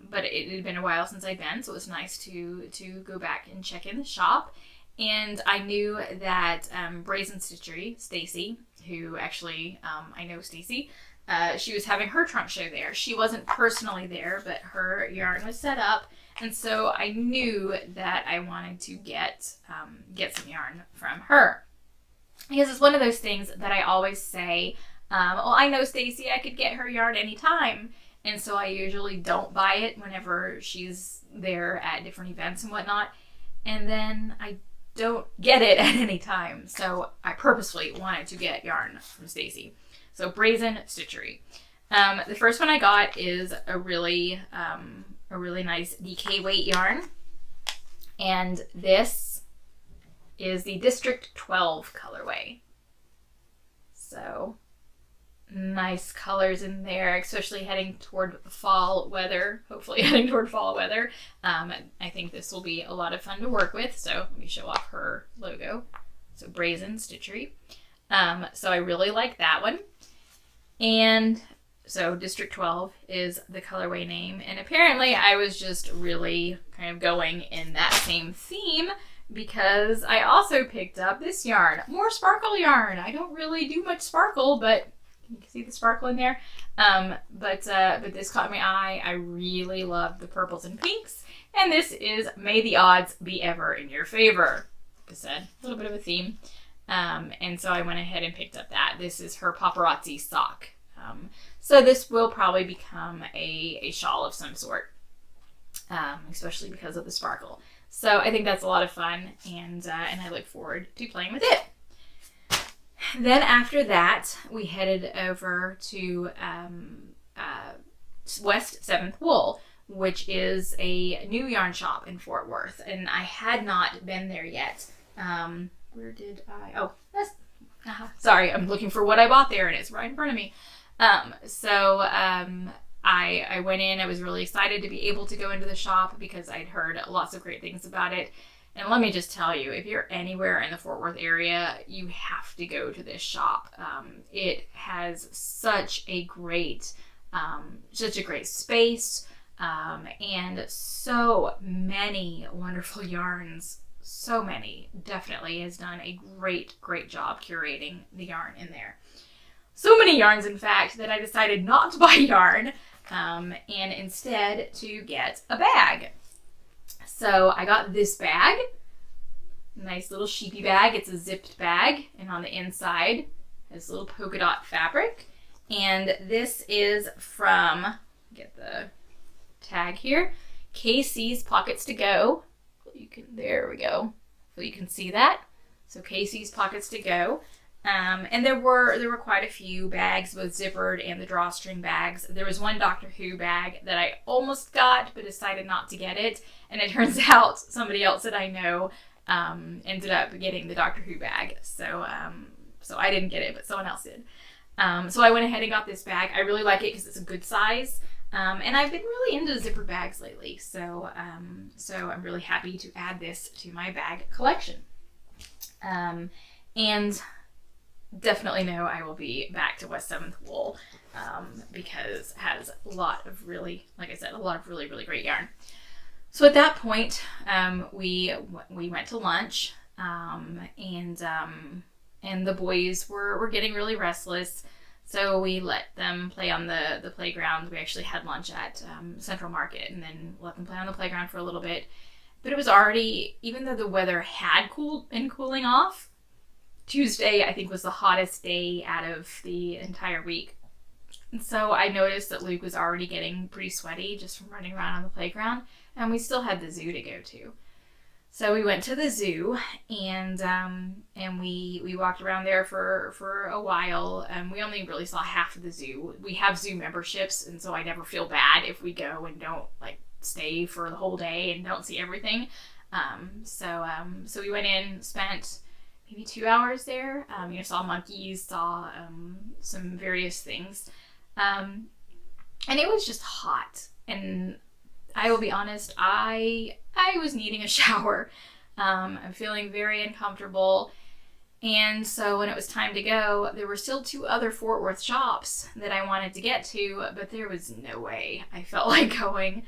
but it had been a while since I'd been, so it was nice to go back and check in the shop. And I knew that Brazen Stitchery, Stacy, who actually I know Stacy, she was having her trunk show there. She wasn't personally there, but her yarn was set up, and so I knew that I wanted to get some yarn from her, because it's one of those things that I always say, well, I know Stacy, I could get her yarn anytime, and so I usually don't buy it whenever she's there at different events and whatnot, and then I don't get it at any time, so I purposefully wanted to get yarn from Stacy. So Brazen Stitchery. The first one I got is a really nice DK weight yarn, and this is the District 12 colorway. So nice colors in there, especially heading toward fall weather. Hopefully heading toward fall weather. I think this will be a lot of fun to work with. So let me show off her logo. So Brazen Stitchery. So I really like that one. And so District 12 is the colorway name. And apparently I was just really kind of going in that same theme, because I also picked up this yarn, more sparkle yarn. I don't really do much sparkle, but you can see the sparkle in there. But this caught my eye. I really love the purples and pinks. And this is May the Odds Be Ever in Your Favor. Like I said, a little bit of a theme. And so I went ahead and picked up that. This is her paparazzi sock. So this will probably become a shawl of some sort, especially because of the sparkle. So I think that's a lot of fun, and I look forward to playing with it. Then after that, we headed over to West 7th Wool, which is a new yarn shop in Fort Worth, and I had not been there yet. Where did I? Oh, that's, sorry, I'm looking for what I bought there, and it's right in front of me. I went in. I was really excited to be able to go into the shop because I'd heard lots of great things about it. And let me just tell you, if you're anywhere in the Fort Worth area, you have to go to this shop. It has such a great space, and so many wonderful yarns. So many. Definitely has done a great job curating the yarn in there. So many yarns, in fact, that I decided not to buy yarn, and instead to get a bag. So I got this bag, nice little sheepy bag. It's a zipped bag, and on the inside has little polka dot fabric. And this is from, get the tag here, KC's Pockets to Go. There we go. So you can see that. So KC's Pockets to Go. And there were quite a few bags, both zippered and the drawstring bags. There was one Doctor Who bag that I almost got, but decided not to get it. And it turns out somebody else that I know ended up getting the Doctor Who bag. So I didn't get it, but someone else did. So I went ahead and got this bag. I really like it because it's a good size. And I've been really into zipper bags lately. So I'm really happy to add this to my bag collection. And definitely know I will be back to West 7th wool, because it has a lot of really, like I said, a lot of really great yarn. So at that point, we went to lunch, and the boys were getting really restless. So we let them play on the playground. We actually had lunch at Central Market, and then let them play on the playground for a little bit. But it was already, even though the weather had been cooling off, Tuesday, I think, was the hottest day out of the entire week. And so I noticed that Luke was already getting pretty sweaty just from running around on the playground, and we still had the zoo to go to. So we went to the zoo, and we walked around there for a while. We only really saw half of the zoo. We have zoo memberships, and so I never feel bad if we go and don't stay for the whole day and don't see everything. So we went in, spent maybe 2 hours there. Saw monkeys, saw some various things, and it was just hot. And I will be honest, I was needing a shower. I'm feeling very uncomfortable, and so when it was time to go, there were still 2 other Fort Worth shops that I wanted to get to, but there was no way I felt like going.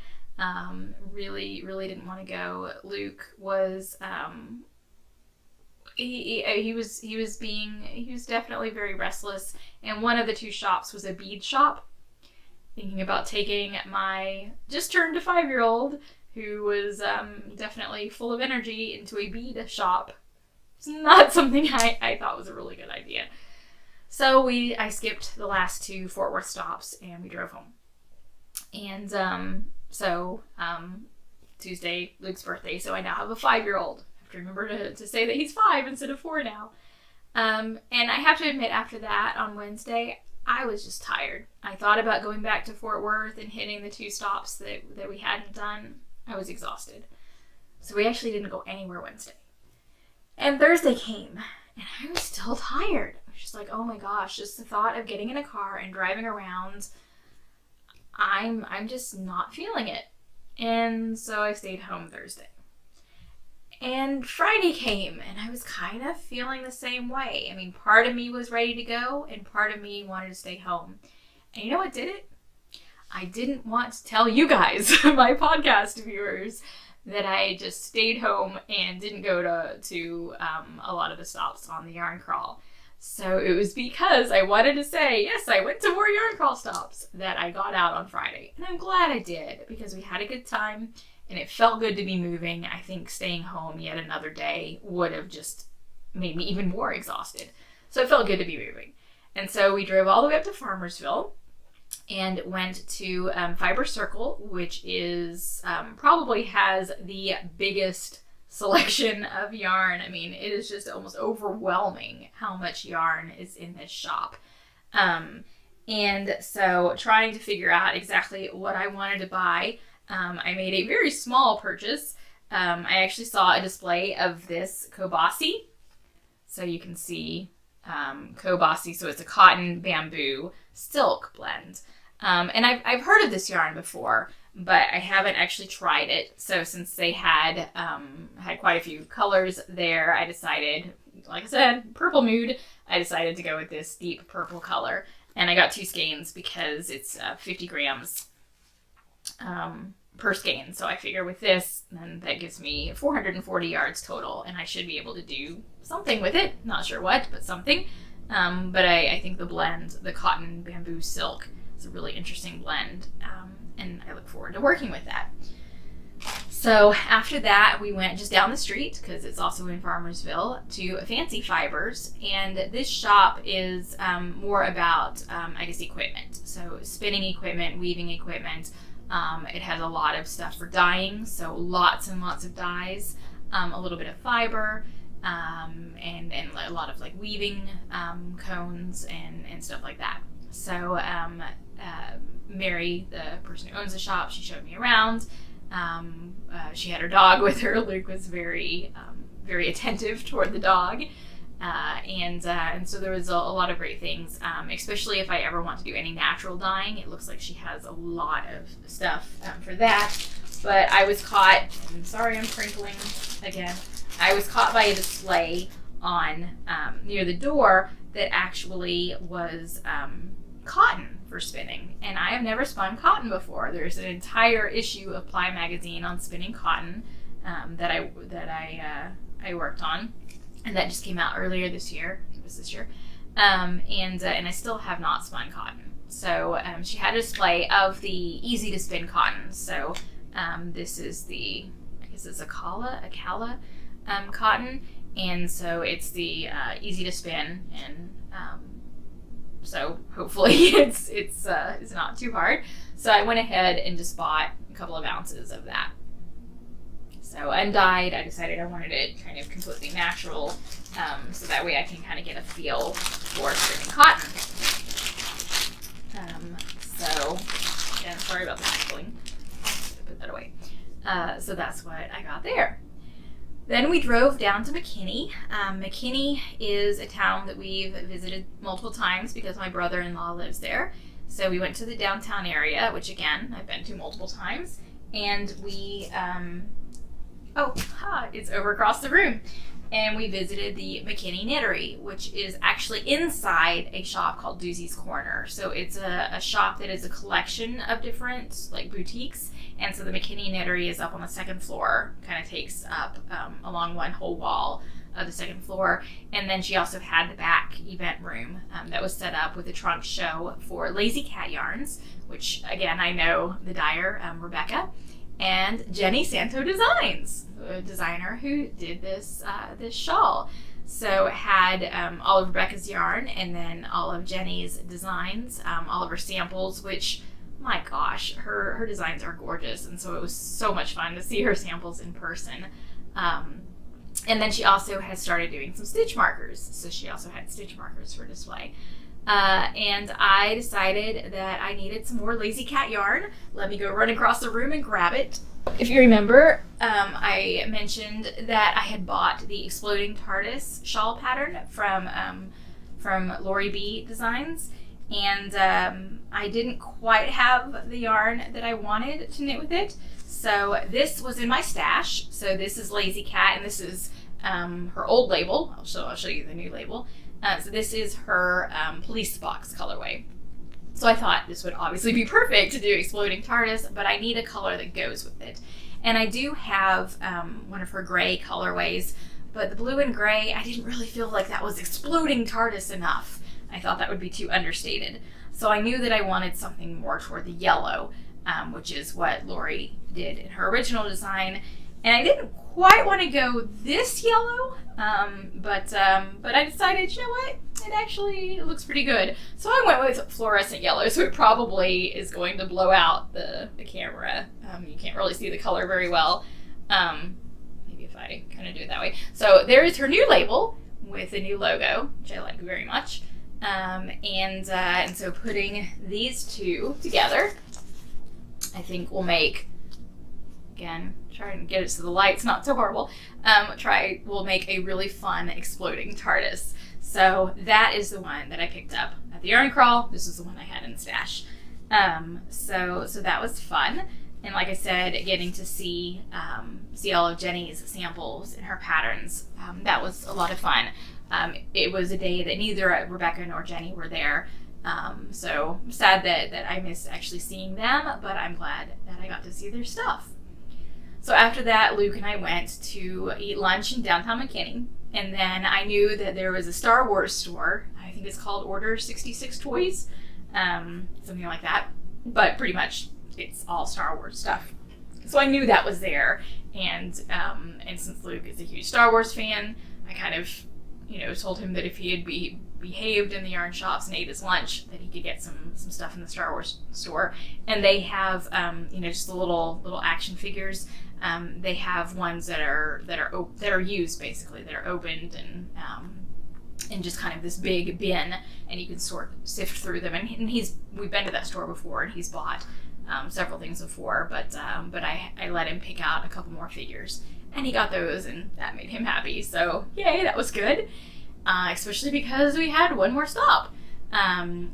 Really didn't want to go. Luke was he was definitely very restless, and one of the 2 shops was a bead shop. Thinking about taking my just turned 5-year-old, who was definitely full of energy, into a bead shop. It's not something I thought was a really good idea. So I skipped the last 2 Fort Worth stops, and we drove home. And Tuesday, Luke's birthday, so I now have a 5-year-old. Remember to say that he's 5 instead of 4 now. And I have to admit, after that, on Wednesday, I was just tired. I thought about going back to Fort Worth and hitting the 2 stops that we hadn't done. I was exhausted. So we actually didn't go anywhere Wednesday. And Thursday came, and I was still tired. I was just like, oh my gosh, just the thought of getting in a car and driving around, I'm just not feeling it. And so I stayed home Thursday. And Friday came, and I was kind of feeling the same way. I mean, part of me was ready to go, and part of me wanted to stay home. And you know what did it? I didn't want to tell you guys, my podcast viewers, that I just stayed home and didn't go to a lot of the stops on the Yarn Crawl. So it was because I wanted to say, yes, I went to more Yarn Crawl stops, that I got out on Friday. And I'm glad I did, because we had a good time. And it felt good to be moving. I think staying home yet another day would have just made me even more exhausted. So it felt good to be moving. And so we drove all the way up to Farmersville and went to Fiber Circle, which is probably has the biggest selection of yarn. I mean, it is just almost overwhelming how much yarn is in this shop. And so trying to figure out exactly what I wanted to buy, I made a very small purchase. I actually saw a display of this Kobasi. So you can see Kobasi. So it's a cotton bamboo silk blend. And I've heard of this yarn before, but I haven't actually tried it. So since they had quite a few colors there, I decided, like I said, purple mood, I decided to go with this deep purple color. And I got 2 skeins because it's 50 grams per skein. So I figure with this, then that gives me 440 yards total, and I should be able to do something with it. Not sure what, but something. But I think the blend, the cotton bamboo silk, is a really interesting blend, and I look forward to working with that. So after that, we went just down the street, because it's also in Farmersville, to Fancy Fibers, and this shop is more about, I guess, equipment. So spinning equipment, weaving equipment. It has a lot of stuff for dyeing, so lots and lots of dyes, a little bit of fiber, and a lot of like weaving cones and stuff like that. So Mary, the person who owns the shop, she showed me around. She had her dog with her. Luke was very attentive toward the dog. And so there was a lot of great things, especially if I ever want to do any natural dyeing. It looks like she has a lot of stuff for that. But I was caught, and sorry I'm crinkling again, I was caught by a display on near the door that actually was cotton for spinning. And I have never spun cotton before. There's an entire issue of Ply magazine on spinning cotton that I worked on. And that just came out earlier this year. I think it was this year. And I still have not spun cotton. So she had a display of the easy to spin cotton. So this is the, I guess it's Akala cotton. And so it's the easy to spin. And so hopefully it's not too hard. So I went ahead and just bought a couple of ounces of that. So undyed, I decided I wanted it kind of completely natural, so that way I can kind of get a feel for spinning cotton. So, again, sorry about the crinkling. Put that away. So that's what I got there. Then we drove down to McKinney. McKinney is a town that we've visited multiple times because my brother-in-law lives there. So we went to the downtown area, which again, I've been to multiple times. And we, it's over across the room. And we visited the McKinney Knittery, which is actually inside a shop called Doozy's Corner. So it's a shop that is a collection of different like boutiques. And so the McKinney Knittery is up on the second floor, kind of takes up along one whole wall of the second floor. And then she also had the back event room that was set up with a trunk show for Lazy Cat yarns, which again, I know the dyer, Rebecca, and Jenny Santo Designs, the designer who did this shawl. So it had all of Rebecca's yarn and then all of Jenny's designs, all of her samples, which, my gosh, her designs are gorgeous. And so it was so much fun to see her samples in person. And then she also has started doing some stitch markers. So she also had stitch markers for display. And I decided that I needed some more Lazy Cat yarn. Let me go run across the room and grab it. If you remember, I mentioned that I had bought the Exploding TARDIS shawl pattern from Lori B Designs. And I didn't quite have the yarn that I wanted to knit with it. So this was in my stash. So this is Lazy Cat, and this is her old label. I'll show you the new label. So this is her police box colorway. So I thought this would obviously be perfect to do Exploding TARDIS, but I need a color that goes with it. And I do have one of her gray colorways, but the blue and gray, I didn't really feel like that was Exploding TARDIS enough. I thought that would be too understated. So I knew that I wanted something more toward the yellow, which is what Lori did in her original design. And I didn't quite want to go this yellow, but I decided, you know what, it looks pretty good. So I went with fluorescent yellow, so it probably is going to blow out the camera. You can't really see the color very well. Maybe if I kind of do it that way. So there is her new label with a new logo, which I like very much. And so putting these two together, I think will make, again, try and get it so the light's not so horrible, will make a really fun Exploding TARDIS. So that is the one that I picked up at the Yarn Crawl. This is the one I had in the stash. So that was fun. And like I said, getting to see all of Jenny's samples and her patterns, that was a lot of fun. It was a day that neither Rebecca nor Jenny were there. So sad that I missed actually seeing them, but I'm glad that I got to see their stuff. So after that, Luke and I went to eat lunch in downtown McKinney, and then I knew that there was a Star Wars store. I think it's called Order 66 Toys, something like that, but pretty much it's all Star Wars stuff. So I knew that was there, and since Luke is a huge Star Wars fan, I kind of, told him that if he had behaved in the yarn shops and ate his lunch, that he could get some stuff in the Star Wars store. And they have, just the little action figures. They have ones that are used, basically, that are opened and in just kind of this big bin, and you can sift through them. And we've been to that store before, and he's bought several things before, but I let him pick out a couple more figures, and he got those, and that made him happy. So yay, that was good, especially because we had one more stop.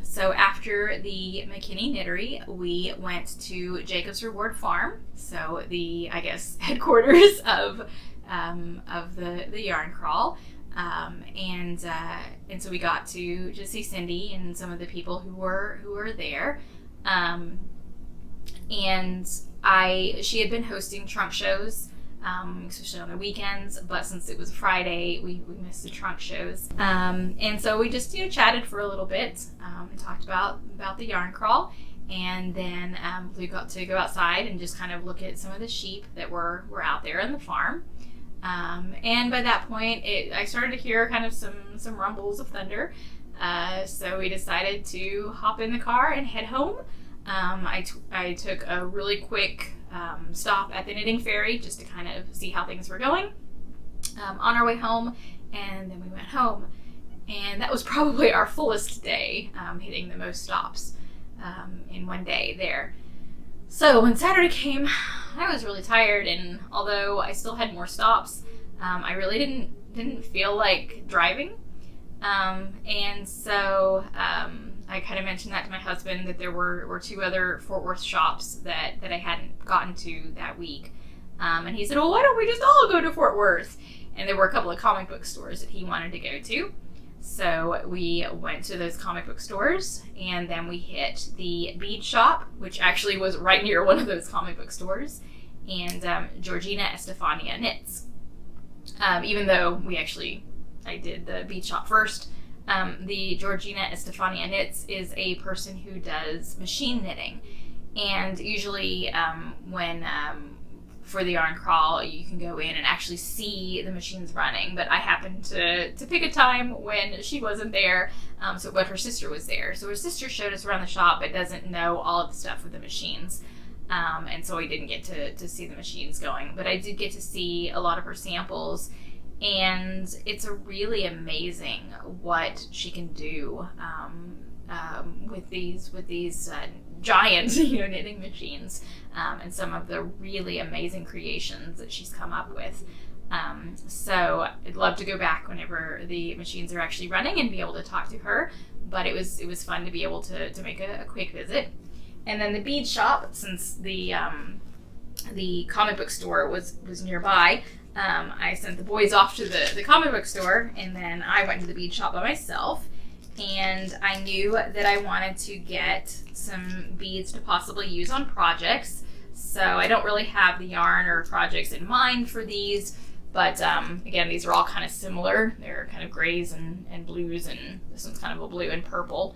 So after the McKinney Knittery, we went to Jacob's Reward Farm, so the, I guess, headquarters of the Yarn Crawl, and so we got to just see Cindy and some of the people who were there, and she had been hosting trunk shows, especially on the weekends, but since it was Friday, we missed the trunk shows. And so we just chatted for a little bit and talked about the yarn crawl, and then we got to go outside and just kind of look at some of the sheep that were out there in the farm. And by that point, I started to hear kind of some rumbles of thunder. So we decided to hop in the car and head home. I took a really quick stop at the Knitting Ferry just to kind of see how things were going on our way home, and then we went home, and that was probably our fullest day, hitting the most stops in one day there. So when Saturday came, I was really tired, and although I still had more stops, I really didn't feel like driving, and so I kind of mentioned that to my husband, that there were two other Fort Worth shops that I hadn't gotten to that week. And he said, well, why don't we just all go to Fort Worth? And there were a couple of comic book stores that he wanted to go to. So we went to those comic book stores, and then we hit the bead shop, which actually was right near one of those comic book stores, and Georgina Estefania Knits. Even though I did the bead shop first, the Georgina Estefania Knits is a person who does machine knitting, and usually when for the Yarn Crawl, you can go in and actually see the machines running, but I happened to pick a time when she wasn't there, but her sister was there. So her sister showed us around the shop, but doesn't know all of the stuff with the machines, and so I didn't get to see the machines going, but I did get to see a lot of her samples. And it's a really amazing what she can do with these giant knitting machines, and some of the really amazing creations that she's come up with. So I'd love to go back whenever the machines are actually running and be able to talk to her. But it was fun to be able to make a quick visit. And then the bead shop, since the comic book store was nearby, I sent the boys off to the comic book store, and then I went to the bead shop by myself, and I knew that I wanted to get some beads to possibly use on projects. So I don't really have the yarn or projects in mind for these, but again, these are all kind of similar. They're kind of grays and blues, and this one's kind of a blue and purple.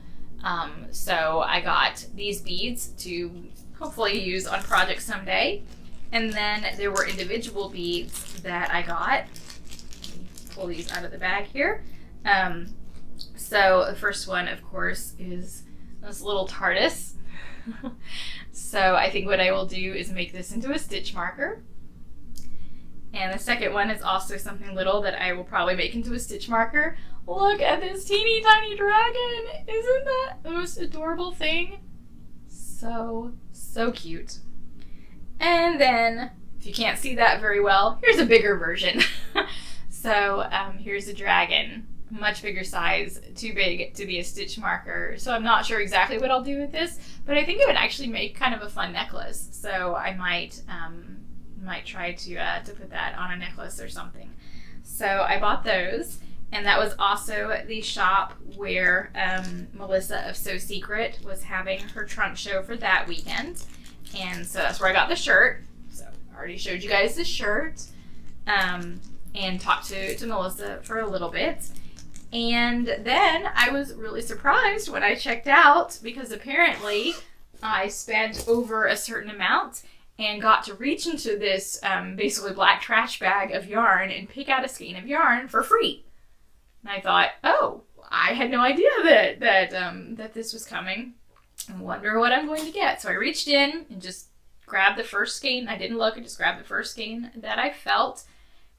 So I got these beads to hopefully use on projects someday. And then there were individual beads that I got. Let me pull these out of the bag here. So the first one, of course, is this little TARDIS. So I think what I will do is make this into a stitch marker. And the second one is also something little that I will probably make into a stitch marker. Look at this teeny tiny dragon! Isn't that the most adorable thing? So cute. And then, if you can't see that very well, here's a bigger version. So here's a dragon. much bigger size, too big to be a stitch marker. So I'm not sure exactly what I'll do with this, but I think it would actually make kind of a fun necklace. So I might try to put that on a necklace or something. So I bought those, and that was also the shop where Melissa of So Secret was having her trunk show for that weekend. And so that's where I got the shirt. So I already showed you guys the shirt, and talked to Melissa for a little bit. And then I was really surprised when I checked out, because apparently I spent over a certain amount and got to reach into this basically black trash bag of yarn and pick out a skein of yarn for free. And I thought, oh, I had no idea that this was coming. I wonder what I'm going to get. So I reached in and just grabbed the first skein. I didn't look, I just grabbed the first skein that I felt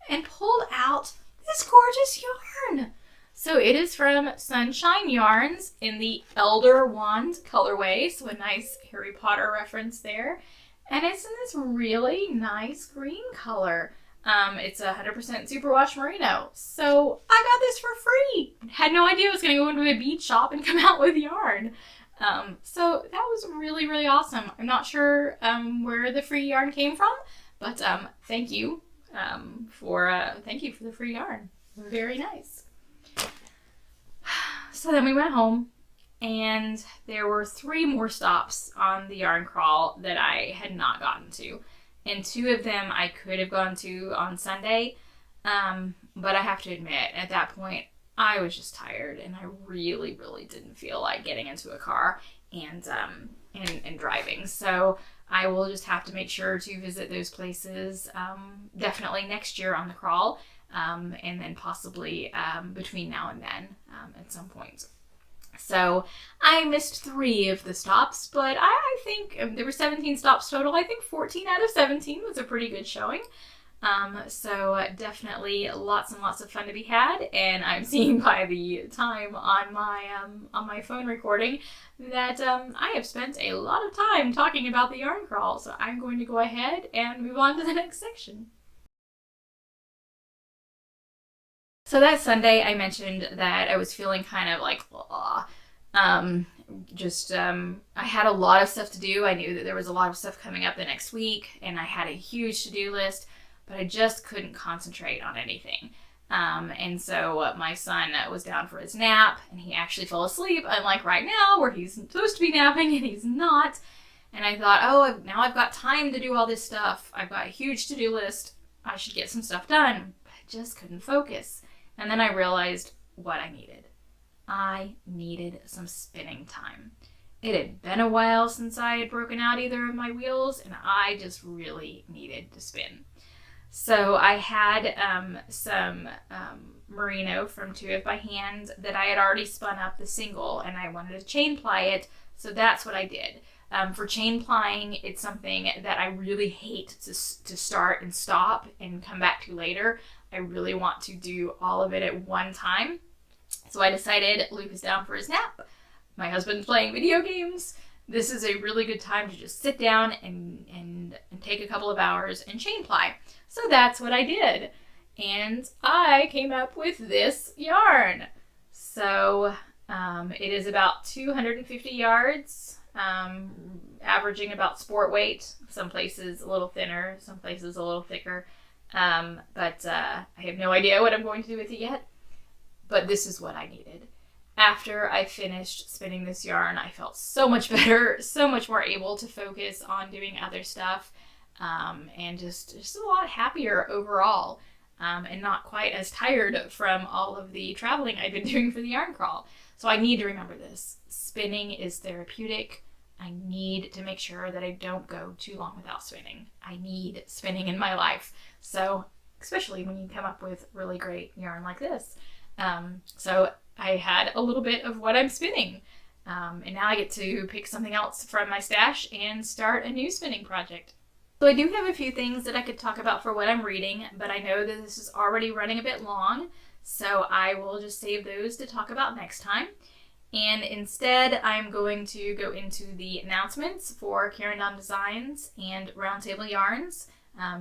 and pulled out this gorgeous yarn. So it is from Sunshine Yarns in the Elder Wand colorway. So a nice Harry Potter reference there. And it's in this really nice green color. It's 100% superwash merino. So I got this for free. Had no idea I was going to go into a bead shop and come out with yarn. So that was really, really awesome. I'm not sure where the free yarn came from, but thank you for the free yarn. Very nice. So then we went home, and there were 3 more stops on the yarn crawl that I had not gotten to. And 2 of them I could have gone to on Sunday, but I have to admit, at that point, I was just tired, and I really, really didn't feel like getting into a car and driving. So I will just have to make sure to visit those places definitely next year on the crawl, and then possibly between now and then at some point. So I missed 3 of the stops, but I think there were 17 stops total. I think 14 out of 17 was a pretty good showing. So definitely lots and lots of fun to be had, and I'm seeing by the time on my phone recording that I have spent a lot of time talking about the yarn crawl. So I'm going to go ahead and move on to the next section. So that Sunday, I mentioned that I was feeling kind of like, I had a lot of stuff to do. I knew that there was a lot of stuff coming up the next week, and I had a huge to-do list, but I just couldn't concentrate on anything. And so my son was down for his nap, and he actually fell asleep, unlike right now, where he's supposed to be napping and he's not. And I thought, oh, now I've got time to do all this stuff. I've got a huge to-do list. I should get some stuff done. But I just couldn't focus. And then I realized what I needed. I needed some spinning time. It had been a while since I had broken out either of my wheels, and I just really needed to spin. So I had some merino from 2 of by hand that I had already spun up the single, and I wanted to chain ply it, so that's what I did. For chain plying, it's something that I really hate to start and stop and come back to later. I really want to do all of it at one time. So I decided Luke is down for his nap. My husband's playing video games. This is a really good time to just sit down and take a couple of hours and chain ply. So that's what I did. And I came up with this yarn. So it is about 250 yards, averaging about sport weight. Some places a little thinner, some places a little thicker. But I have no idea what I'm going to do with it yet. But this is what I needed. After I finished spinning this yarn, I felt so much better, so much more able to focus on doing other stuff, and just a lot happier overall, and not quite as tired from all of the traveling I've been doing for the yarn crawl. So I need to remember this. Spinning is therapeutic. I need to make sure that I don't go too long without spinning. I need spinning in my life. So, especially when you come up with really great yarn like this. So I had a little bit of what I'm spinning. And now I get to pick something else from my stash and start a new spinning project. So I do have a few things that I could talk about for what I'm reading, but I know that this is already running a bit long, so I will just save those to talk about next time. And instead, I'm going to go into the announcements for Karen Dawn Designs and Roundtable Yarns.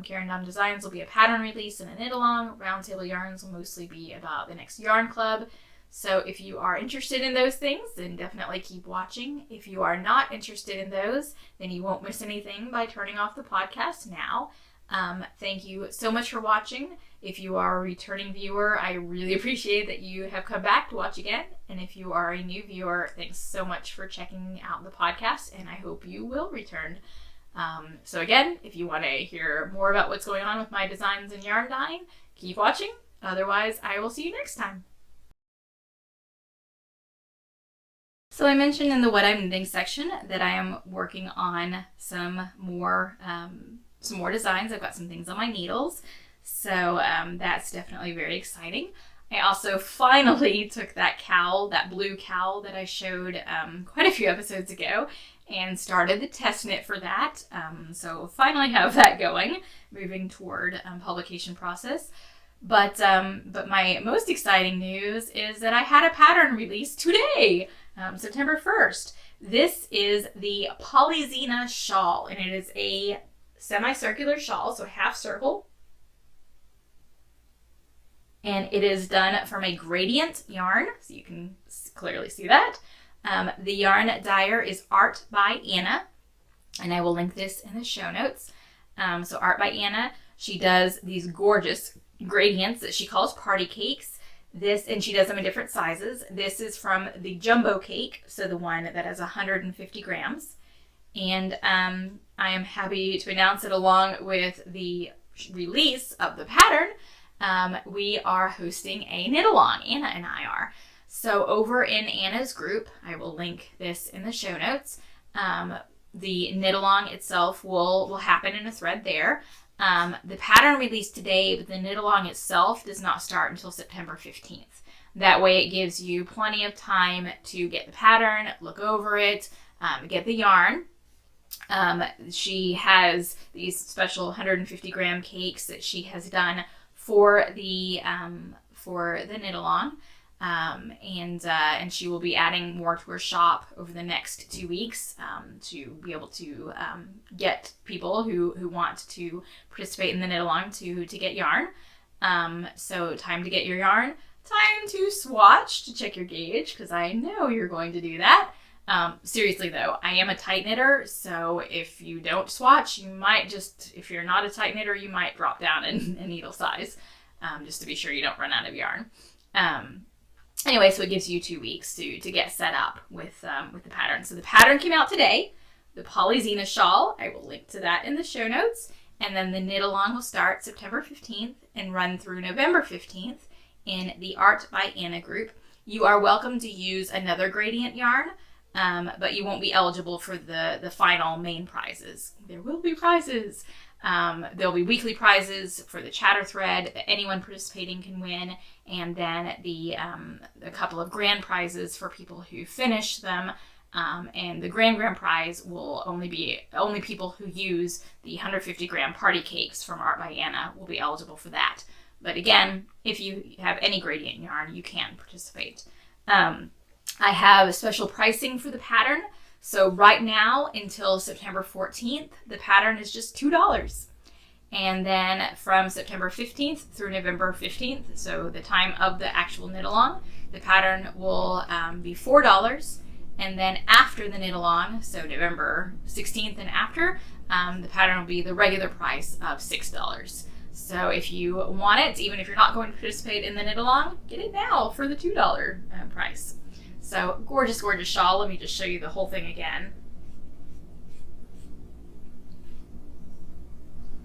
Karen Dawn Designs will be a pattern release and a knit along. Roundtable Yarns will mostly be about the next yarn club. So if you are interested in those things, then definitely keep watching. If you are not interested in those, then you won't miss anything by turning off the podcast now. Thank you so much for watching. If you are a returning viewer, I really appreciate that you have come back to watch again. And if you are a new viewer, thanks so much for checking out the podcast, and I hope you will return. So again, if you want to hear more about what's going on with my designs and yarn dyeing, keep watching. Otherwise, I will see you next time. So I mentioned in the What I'm Knitting section that I am working on some more designs. I've got some things on my needles, so that's definitely very exciting. I also finally took that cowl, that blue cowl that I showed quite a few episodes ago, and started the test knit for that. So finally have that going, moving toward publication process. But my most exciting news is that I had a pattern release today. September 1st. This is the Polyzena shawl, and it is a semicircular shawl, so half circle. And it is done from a gradient yarn, so you can clearly see that. The yarn dyer is Art by Anna, and I will link this in the show notes. So Art by Anna, she does these gorgeous gradients that she calls party cakes. And she does them in different sizes. This is from the jumbo cake, so the one that has 150 grams. And I am happy to announce that along with the release of the pattern, we are hosting a knit along. Anna and I are. So over in Anna's group, I will link this in the show notes. The knit along itself will happen in a thread there. The pattern released today, but the knit along itself does not start until September 15th. That way it gives you plenty of time to get the pattern, look over it, get the yarn. She has these special 150 gram cakes that she has done for the knit along. And she will be adding more to her shop over the next 2 weeks to be able to get people who want to participate in the knit along to get yarn. So time to get your yarn, time to swatch to check your gauge, because I know you're going to do that. Seriously though, I am a tight knitter, so if you don't swatch, you might if you're not a tight knitter, you might drop down in needle size, just to be sure you don't run out of yarn. Anyway, so it gives you 2 weeks to get set up with the pattern. So the pattern came out today, the Polyzena shawl. I will link to that in the show notes. And then the knit along will start September 15th and run through November 15th in the Art by Anna group. You are welcome to use another gradient yarn, but you won't be eligible for the final main prizes. There will be prizes. There'll be weekly prizes for the chatter thread that anyone participating can win, and then a couple of grand prizes for people who finish them. And the grand prize will only people who use the 150 gram party cakes from Art by Anna will be eligible for that. But again, if you have any gradient yarn, you can participate. I have special pricing for the pattern. So right now until September 14th, the pattern is just $2. And then from September 15th through November 15th, so the time of the actual knit along, the pattern will be $4. And then after the knit along, so November 16th and after, the pattern will be the regular price of $6. So if you want it, even if you're not going to participate in the knit along, get it now for the $2 price. So gorgeous, gorgeous shawl. Let me just show you the whole thing again.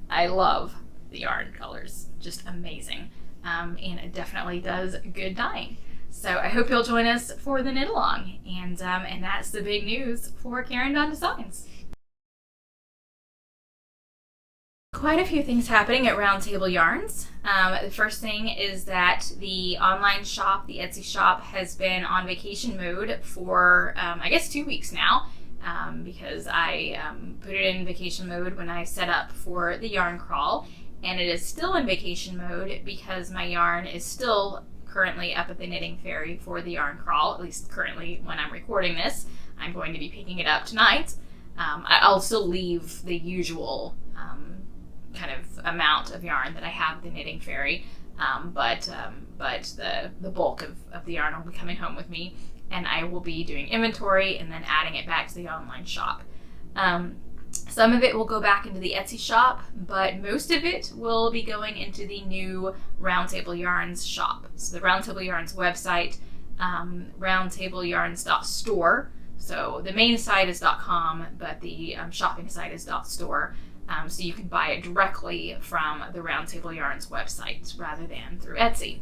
I love the yarn colors, just amazing. And it definitely does good dyeing. So I hope you'll join us for the knit along. And that's the big news for Karen Dawn Designs. Quite a few things happening at Roundtable Yarns. The first thing is that the online shop, the Etsy shop, has been on vacation mode for, I guess, 2 weeks now, because I put it in vacation mode when I set up for the Yarn Crawl, and it is still in vacation mode because my yarn is still currently up at the Knitting Fairy for the Yarn Crawl, at least currently when I'm recording this. I'm going to be picking it up tonight. I'll still leave the usual kind of amount of yarn that I have the Knitting Fairy, but the bulk of the yarn will be coming home with me, and I will be doing inventory and then adding it back to the online shop. Some of it will go back into the Etsy shop, but most of it will be going into the new Roundtable Yarns shop. So the Roundtable Yarns website, roundtableyarns.store. So the main site is .com, but the shopping site is .store. So you can buy it directly from the Roundtable Yarns website rather than through Etsy.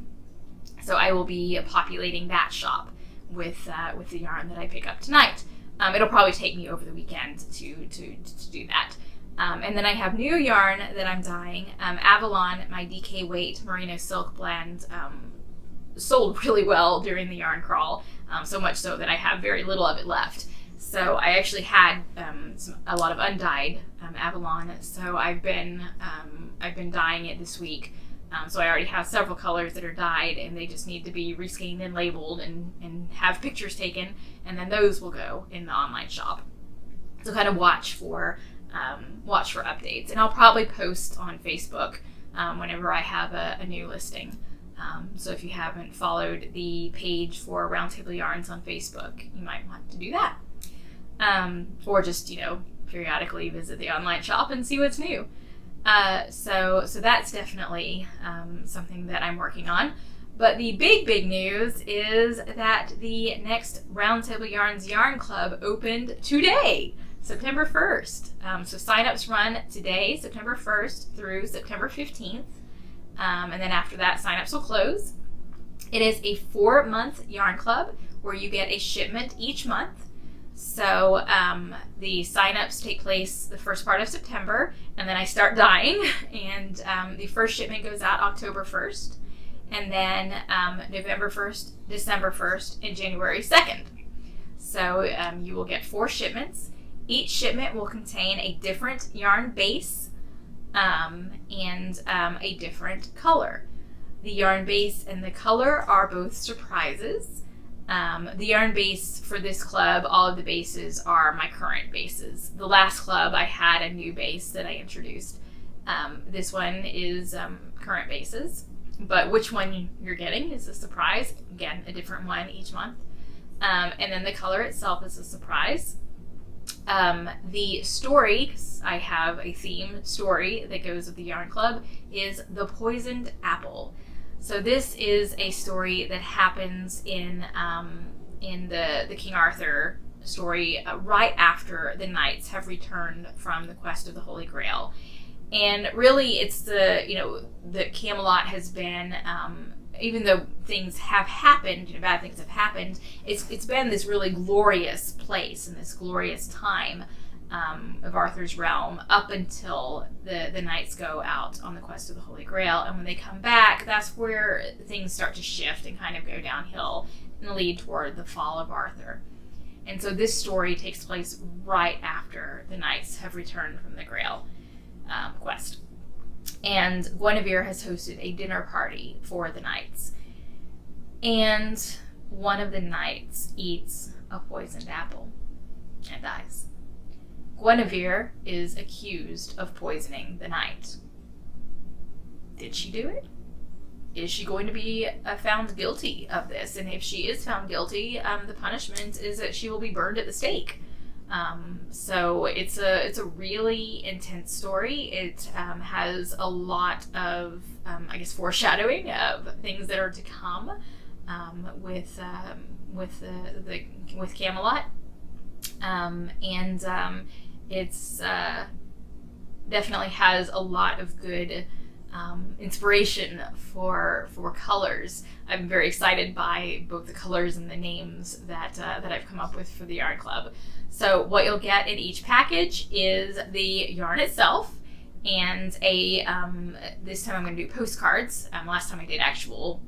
So I will be populating that shop with the yarn that I pick up tonight. It'll probably take me over the weekend to do that. And then I have new yarn that I'm dyeing. Avalon, my DK Weight Merino Silk Blend, sold really well during the yarn crawl, so much so that I have very little of it left. So I actually had a lot of undyed Avalon, so I've been dyeing it this week. So I already have several colors that are dyed, and they just need to be rescanned and labeled and have pictures taken, and then those will go in the online shop. So kind of watch for updates, and I'll probably post on Facebook whenever I have a new listing. So if you haven't followed the page for Roundtable Yarns on Facebook, you might want to do that, or just periodically visit the online shop and see what's new. So that's definitely something that I'm working on. But the big news is that the next Roundtable Yarns Yarn Club opened today, September 1st. So signups run today, September 1st through September 15th. And then after that, signups will close. It is a 4-month yarn club where you get a shipment each month. So the signups take place the first part of September, and then I start dyeing, and the first shipment goes out October 1st, and then November 1st, December 1st, and January 2nd. So you will get 4 shipments. Each shipment will contain a different yarn base and a different color. The yarn base and the color are both surprises. The yarn base for this club, all of the bases are my current bases. The last club I had a new base that I introduced. This one is current bases, but which one you're getting is a surprise. Again, a different one each month. And then the color itself is a surprise. The story, 'cause I have a theme story that goes with the yarn club, is The Poisoned Apple. So this is a story that happens in the King Arthur story right after the knights have returned from the quest of the Holy Grail. And really it's that Camelot has been, even though things have happened, bad things have happened, it's been this really glorious place and this glorious time of Arthur's realm up until the knights go out on the quest of the Holy Grail. And when they come back, that's where things start to shift and kind of go downhill and lead toward the fall of Arthur. And so this story takes place right after the knights have returned from the Grail quest. And Guinevere has hosted a dinner party for the knights. And one of the knights eats a poisoned apple and dies. Guinevere is accused of poisoning the knight. Did she do it? Is she going to be found guilty of this? And if she is found guilty, the punishment is that she will be burned at the stake. So it's a really intense story. It has a lot of foreshadowing of things that are to come with Camelot, and it's definitely has a lot of good inspiration for colors. I'm very excited by both the colors and the names that I've come up with for the yarn club. So what you'll get in each package is the yarn itself, and this time I'm going to do postcards. Last time I did actual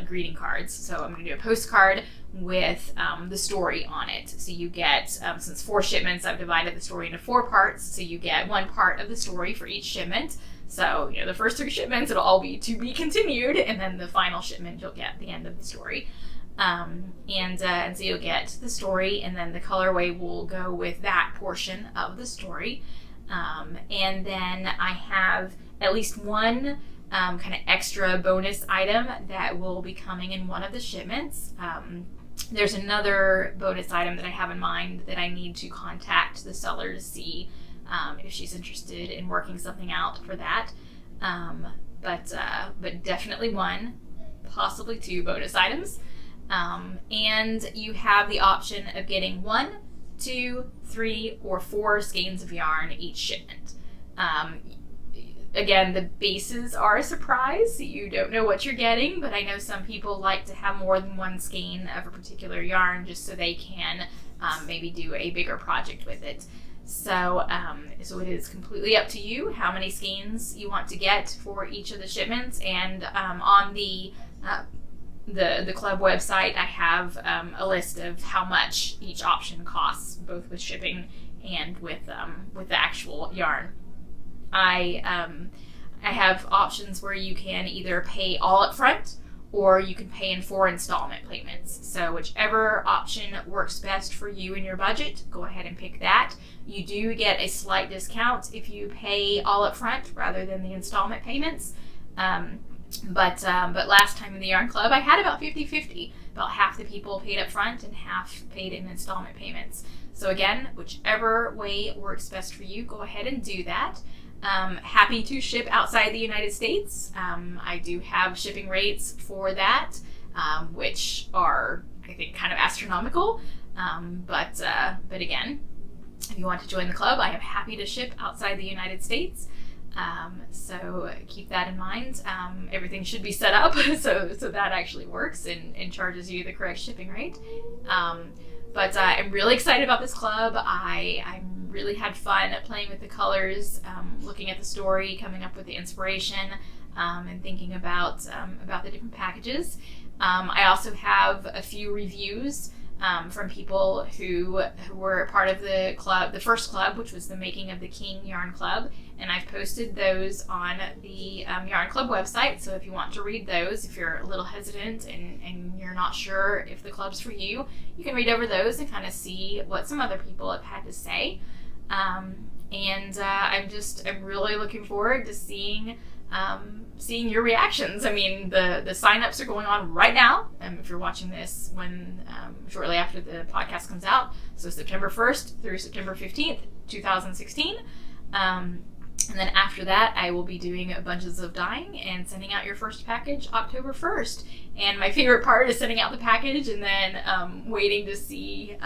greeting cards, so I'm going to do a postcard with the story on it. So you get, since 4 shipments, I've divided the story into 4 parts, so you get 1 part of the story for each shipment. So the first 3 shipments, it'll all be to be continued, and then the final shipment, you'll get the end of the story. And so you'll get the story, and then the colorway will go with that portion of the story. And then I have at least one kind of extra bonus item that will be coming in one of the shipments. There's another bonus item that I have in mind that I need to contact the seller to see if she's interested in working something out for that. But definitely one, possibly two bonus items. And you have the option of getting 1, 2, 3, or 4 skeins of yarn each shipment. Again, the bases are a surprise, so you don't know what you're getting, but I know some people like to have more than one skein of a particular yarn just so they can maybe do a bigger project with it. So it is completely up to you how many skeins you want to get for each of the shipments. And on the club website, I have a list of how much each option costs, both with shipping and with the actual yarn. I have options where you can either pay all up front or you can pay in 4 installment payments. So whichever option works best for you and your budget, go ahead and pick that. You do get a slight discount if you pay all up front rather than the installment payments. But last time in the Yarn Club, I had about 50-50. About half the people paid up front and half paid in installment payments. So again, whichever way works best for you, go ahead and do that. Happy to ship outside the United States. I do have shipping rates for that, which are, I think, kind of astronomical. But again, if you want to join the club, I am happy to ship outside the United States. So keep that in mind. Everything should be set up so that actually works and charges you the correct shipping rate. But I'm really excited about this club. I really had fun playing with the colors, looking at the story, coming up with the inspiration, and thinking about the different packages. I also have a few reviews from people who were part of the club, the first club, which was the Making of the King Yarn Club, and I've posted those on the Yarn Club website. So if you want to read those, if you're a little hesitant and you're not sure if the club's for you, you can read over those and kind of see what some other people have had to say. I'm really looking forward to seeing your reactions. I mean, the signups are going on right now. If you're watching this when shortly after the podcast comes out, so September 1st through September 15th, 2016. And then after that, I will be doing bunches of dyeing and sending out your first package October 1st. And my favorite part is sending out the package and then waiting to see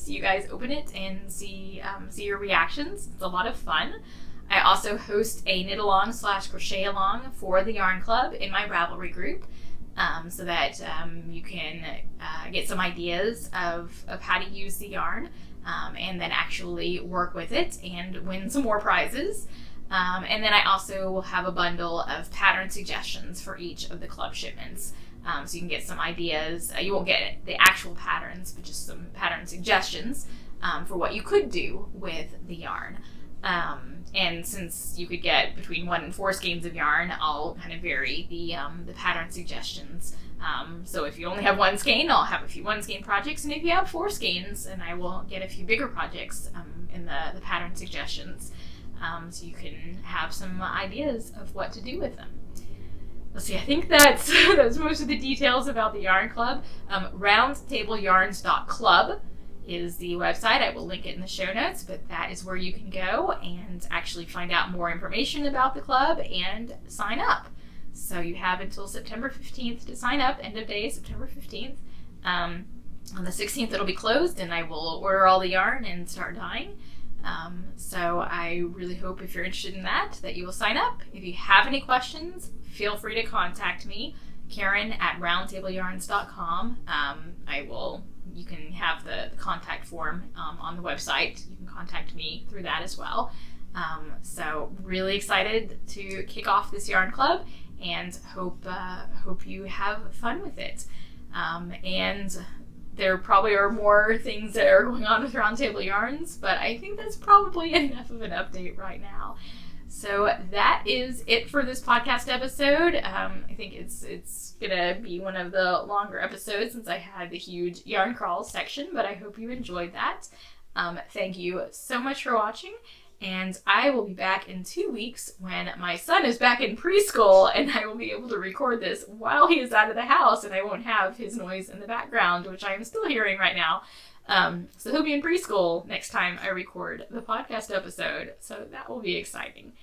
you guys open it and see your reactions. It's a lot of fun. I also host a knit along / crochet along for the Yarn Club in my Ravelry group, so that you can get some ideas of how to use the yarn, and then actually work with it and win some more prizes. And then I also will have a bundle of pattern suggestions for each of the club shipments. So you can get some ideas. You won't get the actual patterns, but just some pattern suggestions for what you could do with the yarn. And since you could get between 1 and 4 skeins of yarn, I'll kind of vary the pattern suggestions. So if you only have 1 skein, I'll have a few 1 skein projects, and if you have 4 skeins, and I will get a few bigger projects in the pattern suggestions, so you can have some ideas of what to do with them. Let's see, I think that's most of the details about the Yarn Club. roundtableyarns.club is the website. I will link it in the show notes, but that is where you can go and actually find out more information about the club and sign up. So you have until September 15th to sign up, end of day, September 15th. On the 16th, it'll be closed, and I will order all the yarn and start dyeing. So I really hope, if you're interested in that you will sign up. If you have any questions, feel free to contact me, Karen@roundtableyarns.com. You can have the contact form on the website. You can contact me through that as well. So really excited to kick off this Yarn Club, and hope you have fun with it. And there probably are more things that are going on with Roundtable Yarns, but I think that's probably enough of an update right now. So that is it for this podcast episode. I think it's gonna be one of the longer episodes since I had the huge Yarn Crawl section, but I hope you enjoyed that. Thank you so much for watching, And I will be back in 2 weeks when my son is back in preschool, and I will be able to record this while he is out of the house, and I won't have his noise in the background, which I am still hearing right now. So he'll be in preschool next time I record the podcast episode. So that will be exciting.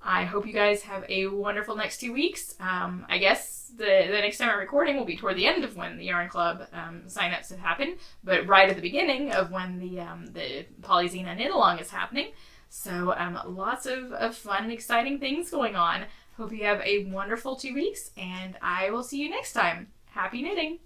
I hope you guys have a wonderful next 2 weeks. I guess the next time I'm recording will be toward the end of when the Yarn Club signups have happened, but right at the beginning of when the Polyzine Knit Along is happening. So lots of fun and exciting things going on. Hope you have a wonderful 2 weeks, and I will see you next time. Happy knitting!